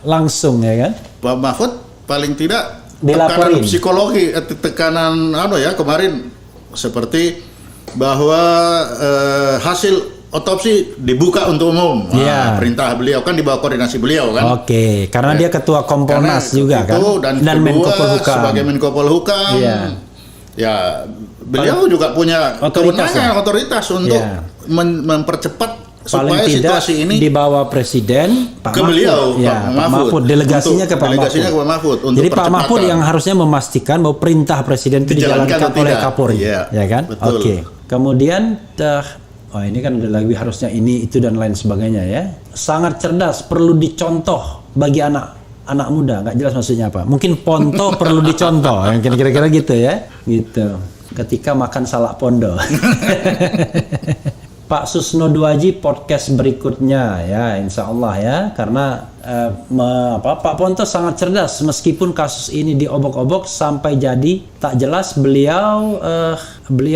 langsung ya kan. Pak Mahfud paling tidak Dilaporin. tekanan psikologi, tekanan kemarin seperti bahwa hasil otopsi dibuka untuk umum. Iya. Perintah beliau kan di bawah koordinasi beliau kan. Oke, karena dia ketua Kompolnas Karena juga kan. itu, dan Menko kedua, Polhukam. sebagai Menko Polhukam, Iya. ya beliau juga punya Otoritas kewenangan, ya? otoritas untuk Iya. mempercepat Paling supaya tidak situasi ini di bawah Presiden Pak ke Mahfud. beliau, Ya, Pak Pak Mahfud. Delegasinya ke Pak delegasinya Mahfud. ke Pak Mahfud untuk Jadi Pak Mahfud percepatan. yang harusnya memastikan bahwa perintah Presiden itu Dijalankan dijalankan atau oleh tidak. Kapolri, Iya, ya kan? betul. Oke. Kemudian ini kan ada lagi harusnya ini itu dan lain sebagainya ya. Sangat cerdas, perlu dicontoh bagi anak muda. Nggak jelas maksudnya apa. Mungkin Ponto perlu dicontoh, yang kira-kira gitu ya. Gitu. Ketika makan salak pondo. Pak Susno Duaji podcast berikutnya ya, insya Allah ya, karena Pak Ponto sangat cerdas meskipun kasus ini diobok-obok sampai jadi tak jelas beliau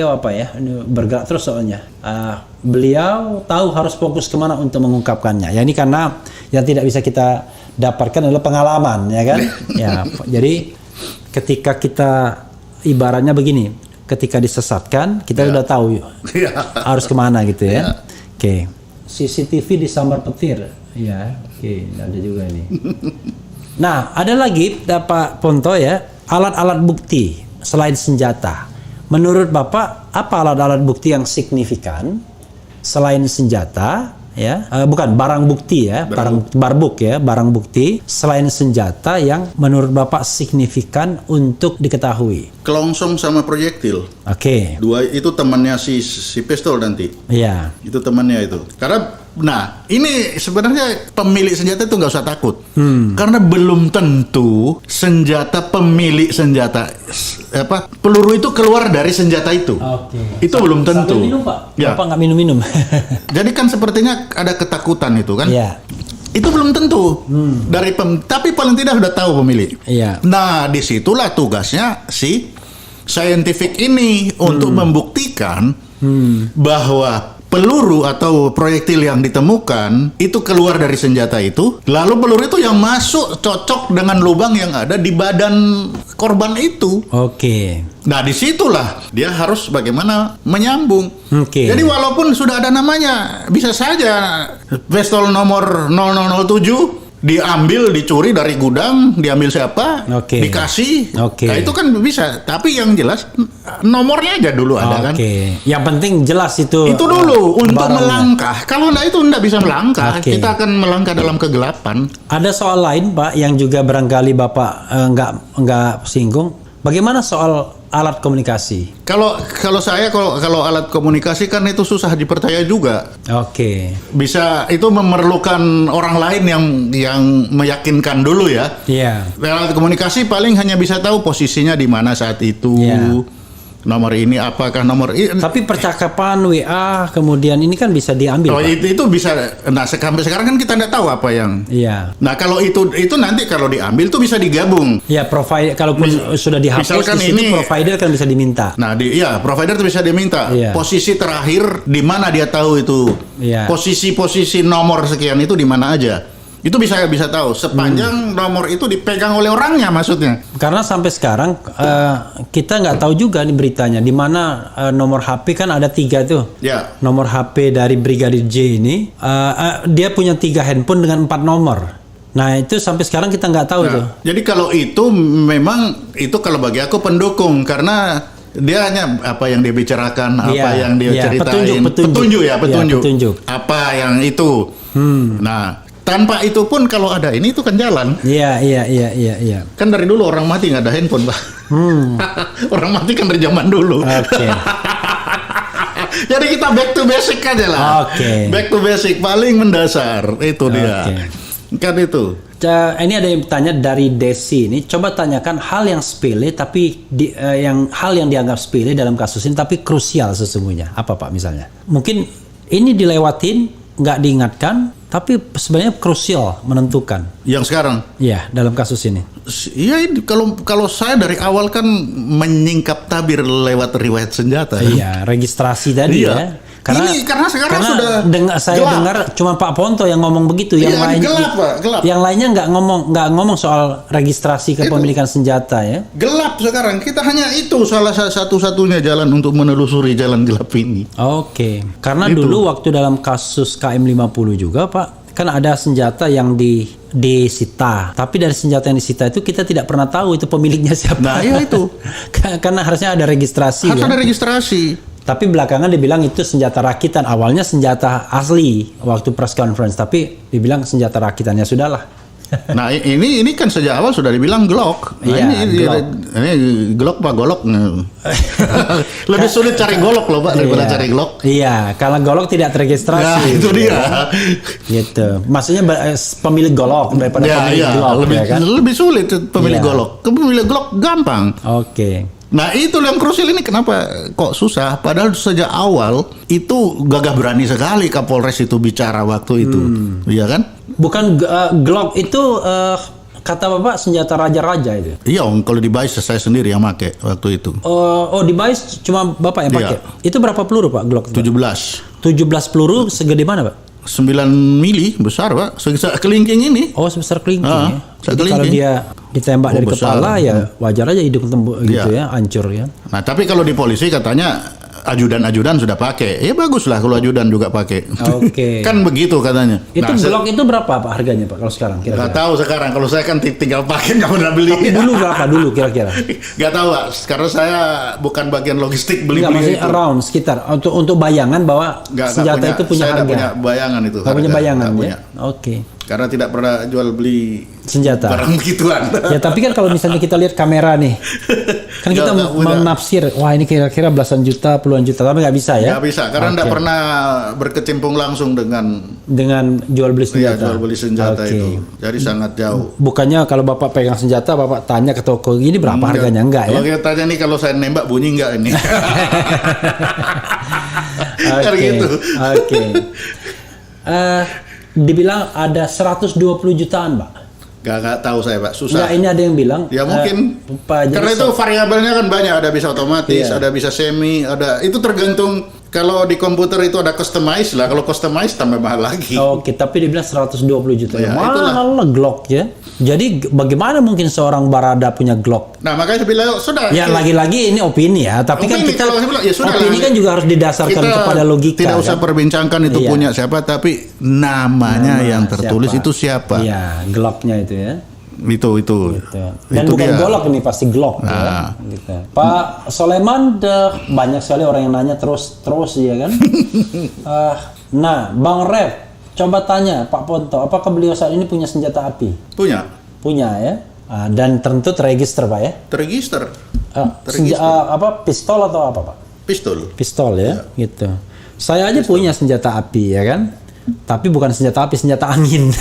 apa ya, ini bergerak terus soalnya, beliau tahu harus fokus kemana untuk mengungkapkannya ya, ini karena yang tidak bisa kita dapatkan adalah pengalaman ya kan. Ya, jadi ketika kita ibaratnya begini, ketika disesatkan kita udah tahu harus kemana gitu ya. Oke. CCTV disambar petir. Ya, oke, ada juga ini. Nah, ada lagi Pak Ponto ya, alat-alat bukti selain senjata. Menurut Bapak, apa alat-alat bukti yang signifikan selain senjata? Ya, bukan barang bukti ya, barang bukti selain senjata yang menurut Bapak signifikan untuk diketahui. Kelongsong sama proyektil. Oke. Dua itu temannya si pistol nanti. Iya. Itu temannya itu. Karena ini sebenarnya pemilik senjata itu nggak usah takut. Karena belum tentu pemilik senjata peluru itu keluar dari senjata itu. Oke. Itu belum tentu. Sambil minum, Pak. Ya. Bapak nggak minum-minum. Jadi kan sepertinya ada ketakutan itu kan. Iya. Itu belum tentu tapi paling tidak sudah tahu pemilik. Iya. Nah, disitulah tugasnya si scientific ini untuk membuktikan bahwa peluru atau proyektil yang ditemukan itu keluar dari senjata itu, lalu peluru itu yang masuk cocok dengan lubang yang ada di badan korban itu. Oke. Nah, disitulah dia harus bagaimana menyambung. Oke. Jadi walaupun sudah ada namanya, bisa saja pistol nomor 0007 diambil, dicuri dari gudang, diambil siapa, Oke. dikasih. Oke. Nah, itu kan bisa. Tapi yang jelas nomornya aja dulu ada kan. Oke. Yang penting jelas itu. Itu dulu untuk barangnya. melangkah. Kalau enggak itu enggak bisa melangkah. Oke. Kita akan melangkah dalam kegelapan. Ada soal lain, Pak, yang juga barangkali Bapak nggak singgung. Bagaimana soal alat komunikasi? Kalau alat komunikasi kan itu susah dipercaya juga. Oke. Bisa itu memerlukan orang lain yang meyakinkan dulu ya. Iya. Alat komunikasi paling hanya bisa tahu posisinya di mana saat itu. Iya. nomor ini apakah nomor ini. Tapi percakapan WA kemudian ini kan bisa diambil. Oh, Pak. itu bisa. Nah, sampai sekarang kan kita nggak tahu apa yang. Iya. Nah, kalau itu nanti kalau diambil tuh bisa digabung. Ya, provider kalaupun sudah dihapus misalkan di situ ini, provider kan bisa diminta. Nah, provider tuh bisa diminta. Iya. Posisi terakhir di mana dia tahu itu. Iya. Posisi nomor sekian itu di mana aja. Itu bisa tahu sepanjang nomor itu dipegang oleh orangnya maksudnya. Karena sampai sekarang kita nggak tahu juga nih beritanya di mana nomor HP kan ada 3 tuh. Ya. Nomor HP dari Brigadir J ini dia punya 3 handphone dengan 4 nomor. Nah itu sampai sekarang kita nggak tahu tuh. Jadi kalau itu memang itu kalau bagi aku pendukung karena dia hanya apa yang dia bicarakan, apa yang dia ceritain, petunjuk. Apa yang itu. Nah, tanpa itu pun kalau ada ini itu kan jalan. Iya. Kan dari dulu orang mati nggak ada handphone, Pak. Orang mati kan dari zaman dulu. Oke. Jadi kita back to basic aja lah. Oke. Back to basic paling mendasar itu dia. Kan itu. Ini ada yang tanya dari Desi ini. Coba tanyakan hal yang sepele tapi hal yang dianggap sepele dalam kasus ini tapi krusial sesungguhnya. Apa Pak misalnya? Mungkin ini dilewatin, nggak diingatkan, tapi sebenarnya krusial menentukan. Yang sekarang? Iya, dalam kasus ini. Iya, kalau saya dari awal kan menyingkap tabir lewat riwayat senjata. Iya, registrasi tadi ya. Karena sekarang sudah saya dengar cuma Pak Ponto yang ngomong begitu, yang lain gelap. Yang lainnya nggak ngomong soal registrasi kepemilikan senjata ya. Gelap sekarang. Kita hanya itu salah satu-satunya jalan untuk menelusuri jalan gelap ini. Oke. Karena dulu waktu dalam kasus KM50 juga Pak, kan ada senjata yang disita. Tapi dari senjata yang disita itu kita tidak pernah tahu itu pemiliknya siapa. Nah, iya itu. Karena harusnya ada registrasi. Harus ada registrasi. Tapi belakangan dibilang itu senjata rakitan. Awalnya senjata asli waktu press conference, tapi dibilang senjata rakitannya sudahlah. Nah ini kan sejak awal sudah dibilang Glock. Nah, iya, ini Glock Pak Golok. Lebih sulit cari Golok loh Pak daripada cari Glock. Iya, kalau Golok tidak terregistrasi. Nah, itu dia. Gitu. Maksudnya pemilik Golok daripada pemilik Glock. Lebih sulit pemilik Golok. Pemilik Glock gampang. Oke. Nah itu yang krusial ini kenapa kok susah? Padahal sejak awal itu gagah berani sekali Kapolres itu bicara waktu itu, iya kan? Bukan Glock itu kata Bapak senjata raja-raja itu? Iya, kalau di BAIS saya sendiri yang pakai waktu itu. Di BAIS cuma Bapak yang pakai? Itu berapa peluru Pak Glock? 17 peluru segede mana Pak? 9 mili besar Pak, kelingking ini. Oh sebesar kelingking ya. Jadi kelingking. kalau dia ditembak dari kepala ya wajar aja hidung tembus gitu ya, hancur ya. Nah tapi kalau di polisi katanya ajudan sudah pakai, ya bagus lah kalau ajudan juga pakai. Oke. Kan begitu katanya. Itu Glock itu berapa Pak harganya Pak kalau sekarang? Nggak tahu sekarang, kalau saya kan tinggal pakai nggak pernah beli. Tapi dulu berapa dulu kira-kira? Nggak tahu Pak, karena saya bukan bagian logistik beli. Maksudnya around sekitar untuk bayangan bahwa senjata itu punya harga. Saya punya bayangan itu. Nggak punya bayangan ya? Oke. Karena tidak pernah jual beli senjata barang begituan. Ya tapi kan kalau misalnya kita lihat kamera nih, kan kita menafsir, wah ini kira-kira belasan juta, puluhan juta, tapi nggak bisa ya? Nggak bisa, karena nggak pernah berkecimpung langsung dengan jual beli senjata. Iya, jual beli senjata itu. Jadi sangat jauh. Bukannya kalau Bapak pegang senjata, Bapak tanya ke toko ini berapa harganya, enggak ya? Kalau kita tanya nih, kalau saya nembak bunyi enggak ini? Oke. Dibilang ada 120 jutaan, Pak. Gak tahu saya, Pak. Susah. Nggak, ini ada yang bilang. Ya mungkin. Karena itu variabelnya kan banyak. Ada bisa otomatis, ada bisa semi, ada. Itu tergantung. Kalau di komputer itu ada customize lah. Kalau customize tambah mahal lagi. Oke, tapi dibilang 120 juta. Ya, mahal lah Glock ya. Jadi bagaimana mungkin seorang Barada punya Glock? Nah makanya saya bilang sudah. Ya lagi-lagi ini opini ya. Tapi opini, kan kita bilang, ya opini kan juga harus didasarkan kepada logika. Tidak usah perbincangkan itu punya siapa, tapi namanya yang tertulis siapa? Itu siapa? Iya, Glocknya itu ya. Itu. Gitu. Dan itu bukan Golok ini pasti Glock ya. Gitu. Pak Soleman banyak sekali orang yang nanya terus ya kan. Nah, Bang Rev, coba tanya Pak Ponto, apakah beliau saat ini punya senjata api? Punya ya. Dan tentu terregister Pak ya. Terregister. Pistol atau apa Pak? Pistol ya. Gitu. Saya aja punya senjata api ya kan. Tapi bukan senjata api, senjata angin.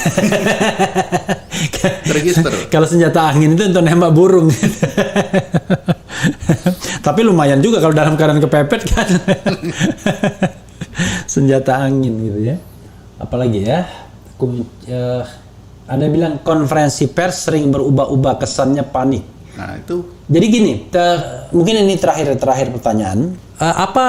Terregister. Kalau senjata angin itu untuk nembak burung. Tapi lumayan juga kalau dalam keadaan kepepet kan. Senjata angin gitu ya. Apalagi ya? Anda bilang konferensi pers sering berubah-ubah, kesannya panik. Nah itu. Jadi gini, mungkin ini terakhir pertanyaan. Apa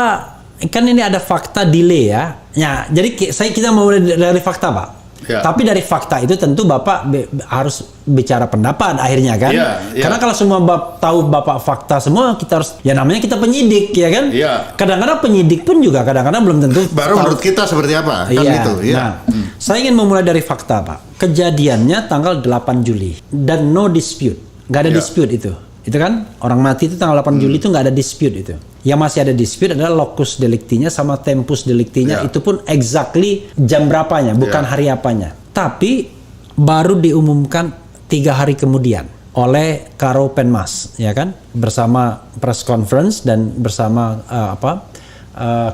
kan ini ada fakta delay ya? Ya, jadi kita mau mulai dari fakta, Pak. Ya. Tapi dari fakta itu tentu Bapak harus bicara pendapat akhirnya kan? Ya, ya. Karena kalau semua tahu Bapak fakta semua, kita harus ya namanya kita penyidik ya kan? Ya. Kadang-kadang penyidik pun juga kadang-kadang belum tentu baru menurut kita seperti apa kan iya. itu. Ya. Nah, saya ingin memulai dari fakta, Pak. Kejadiannya tanggal 8 Juli dan no dispute. Nggak ada Ya. dispute itu. Itu kan orang mati itu tanggal 8 Juli itu nggak ada dispute itu. Yang masih ada dispute adalah locus delictinya sama tempus delictinya. Ya. Itu pun exactly jam berapanya, bukan Ya. hari apanya. Tapi baru diumumkan 3 hari kemudian oleh Karo Penmas, ya kan, bersama press conference dan bersama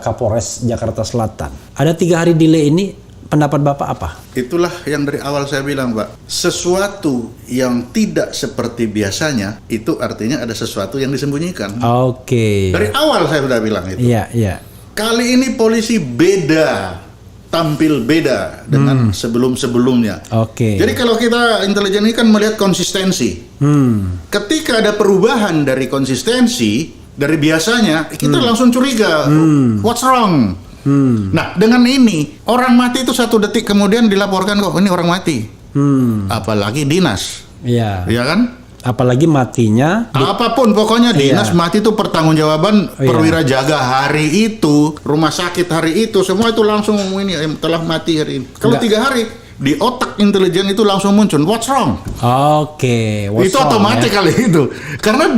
Kapolres Jakarta Selatan. Ada 3 hari delay ini. Pendapat Bapak apa? Itulah yang dari awal saya bilang, Pak. Sesuatu yang tidak seperti biasanya, itu artinya ada sesuatu yang disembunyikan. Oke. Dari awal saya sudah bilang itu. Iya, iya. Kali ini polisi beda, tampil beda dengan sebelum-sebelumnya. Oke. Jadi kalau kita intelijen ini kan melihat konsistensi. Ketika ada perubahan dari konsistensi, dari biasanya, kita langsung curiga. What's wrong? Nah, dengan ini orang mati itu 1 detik kemudian dilaporkan kok ini orang mati. Apalagi dinas, Iya. ya kan? Apalagi matinya. Apapun pokoknya dinas mati itu pertanggungjawaban perwira jaga hari itu, rumah sakit hari itu, semua itu langsung ini telah mati hari ini. Kalau 3 hari di otak intelijen itu langsung muncul what's wrong. Oke. Itu otomatis kali itu. Karena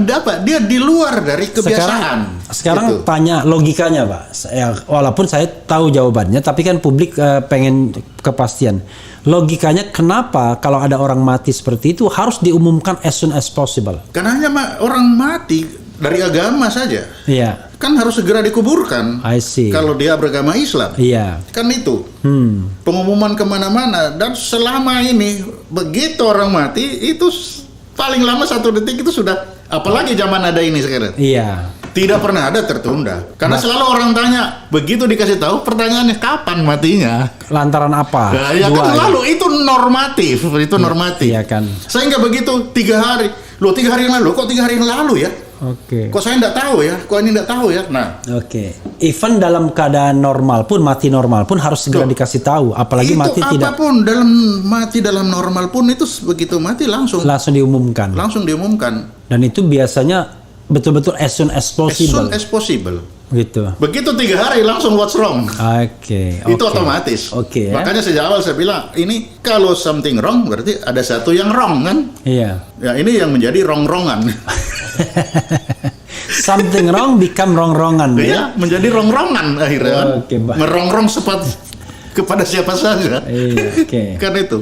dia di luar dari kebiasaan. Sekarang gitu. tanya logikanya, Pak. Walaupun saya tahu jawabannya, tapi kan publik pengen kepastian. Logikanya kenapa kalau ada orang mati seperti itu harus diumumkan as soon as possible? Karena hanya orang mati dari agama saja. Iya. Kan harus segera dikuburkan. I see. Kalau dia beragama Islam. Iya. Kan itu. Pengumuman kemana-mana. Dan selama ini begitu orang mati itu paling lama 1 detik itu sudah. Apalagi zaman ada ini sekarang. Iya. Tidak pernah ada tertunda. Karena selalu orang tanya, begitu dikasih tahu pertanyaannya kapan matinya. Lantaran apa? Nah, ya kan lalu itu normatif, itu normatif. Iya kan. Sehingga begitu 3 hari. Loh 3 hari yang lalu, kok 3 hari yang lalu ya? Oke. Kok saya nggak tahu ya? Kok ini nggak tahu ya? Nah, Oke. Even dalam keadaan normal pun, mati normal pun harus segera dikasih tahu. Apalagi itu mati tidak apapun mati dalam normal pun itu begitu mati langsung diumumkan. Dan itu biasanya betul-betul as soon as as possible. soon as possible. Gitu. Begitu 3 hari langsung what's wrong. Oke. Itu otomatis. Oke. Ya. Makanya sejak awal saya bilang ini kalau something wrong berarti ada satu yang wrong kan? Iya. Ya ini yang menjadi wrong-wrongan. Something wrong become wrong-wrongan. Ya, menjadi wrong-wrongan akhirnya kan. Oke, Pak. Ngerongrong kepada siapa saja. Iya, oke. Kan itu.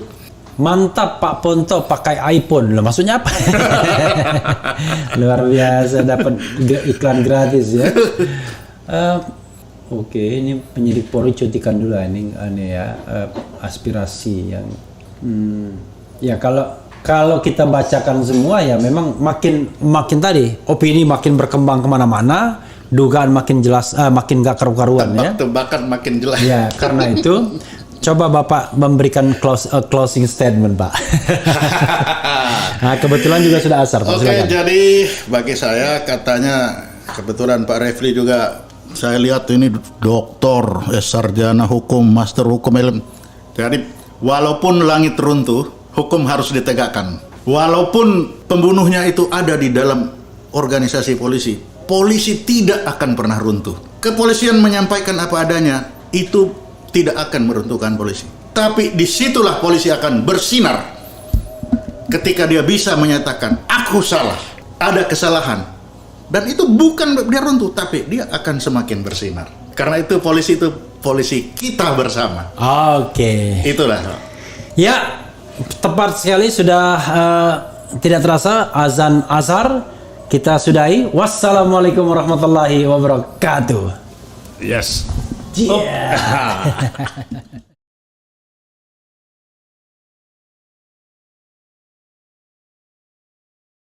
Mantap Pak Ponto pakai iPhone. Loh, maksudnya apa? Luar biasa dapat iklan gratis ya. Oke, ini penyidik Polri cutikan dulu ini ya aspirasi yang ya kalau kita bacakan semua ya memang makin tadi opini makin berkembang kemana-mana, dugaan makin jelas, makin gak karu-karuan ya. Tebak-tebakan makin jelas. Ya karena itu coba Bapak memberikan closing statement, Pak. Nah, kebetulan juga sudah asar, Pak. Oke, Silakan. jadi bagi saya katanya kebetulan Pak Refli juga saya lihat ini doktor, sarjana hukum, master hukum ilmu. Jadi walaupun langit runtuh, hukum harus ditegakkan. Walaupun pembunuhnya itu ada di dalam organisasi polisi, polisi tidak akan pernah runtuh. Kepolisian menyampaikan apa adanya, itu tidak akan meruntuhkan polisi. Tapi disitulah polisi akan bersinar. Ketika dia bisa menyatakan, aku salah, ada kesalahan. Dan itu bukan dia runtuh, tapi dia akan semakin bersinar. Karena itu polisi kita bersama. Oke. Itulah. Ya, tepat sekali sudah tidak terasa azan asar. Kita sudahi. Wassalamualaikum warahmatullahi wabarakatuh. Yes. Yeah.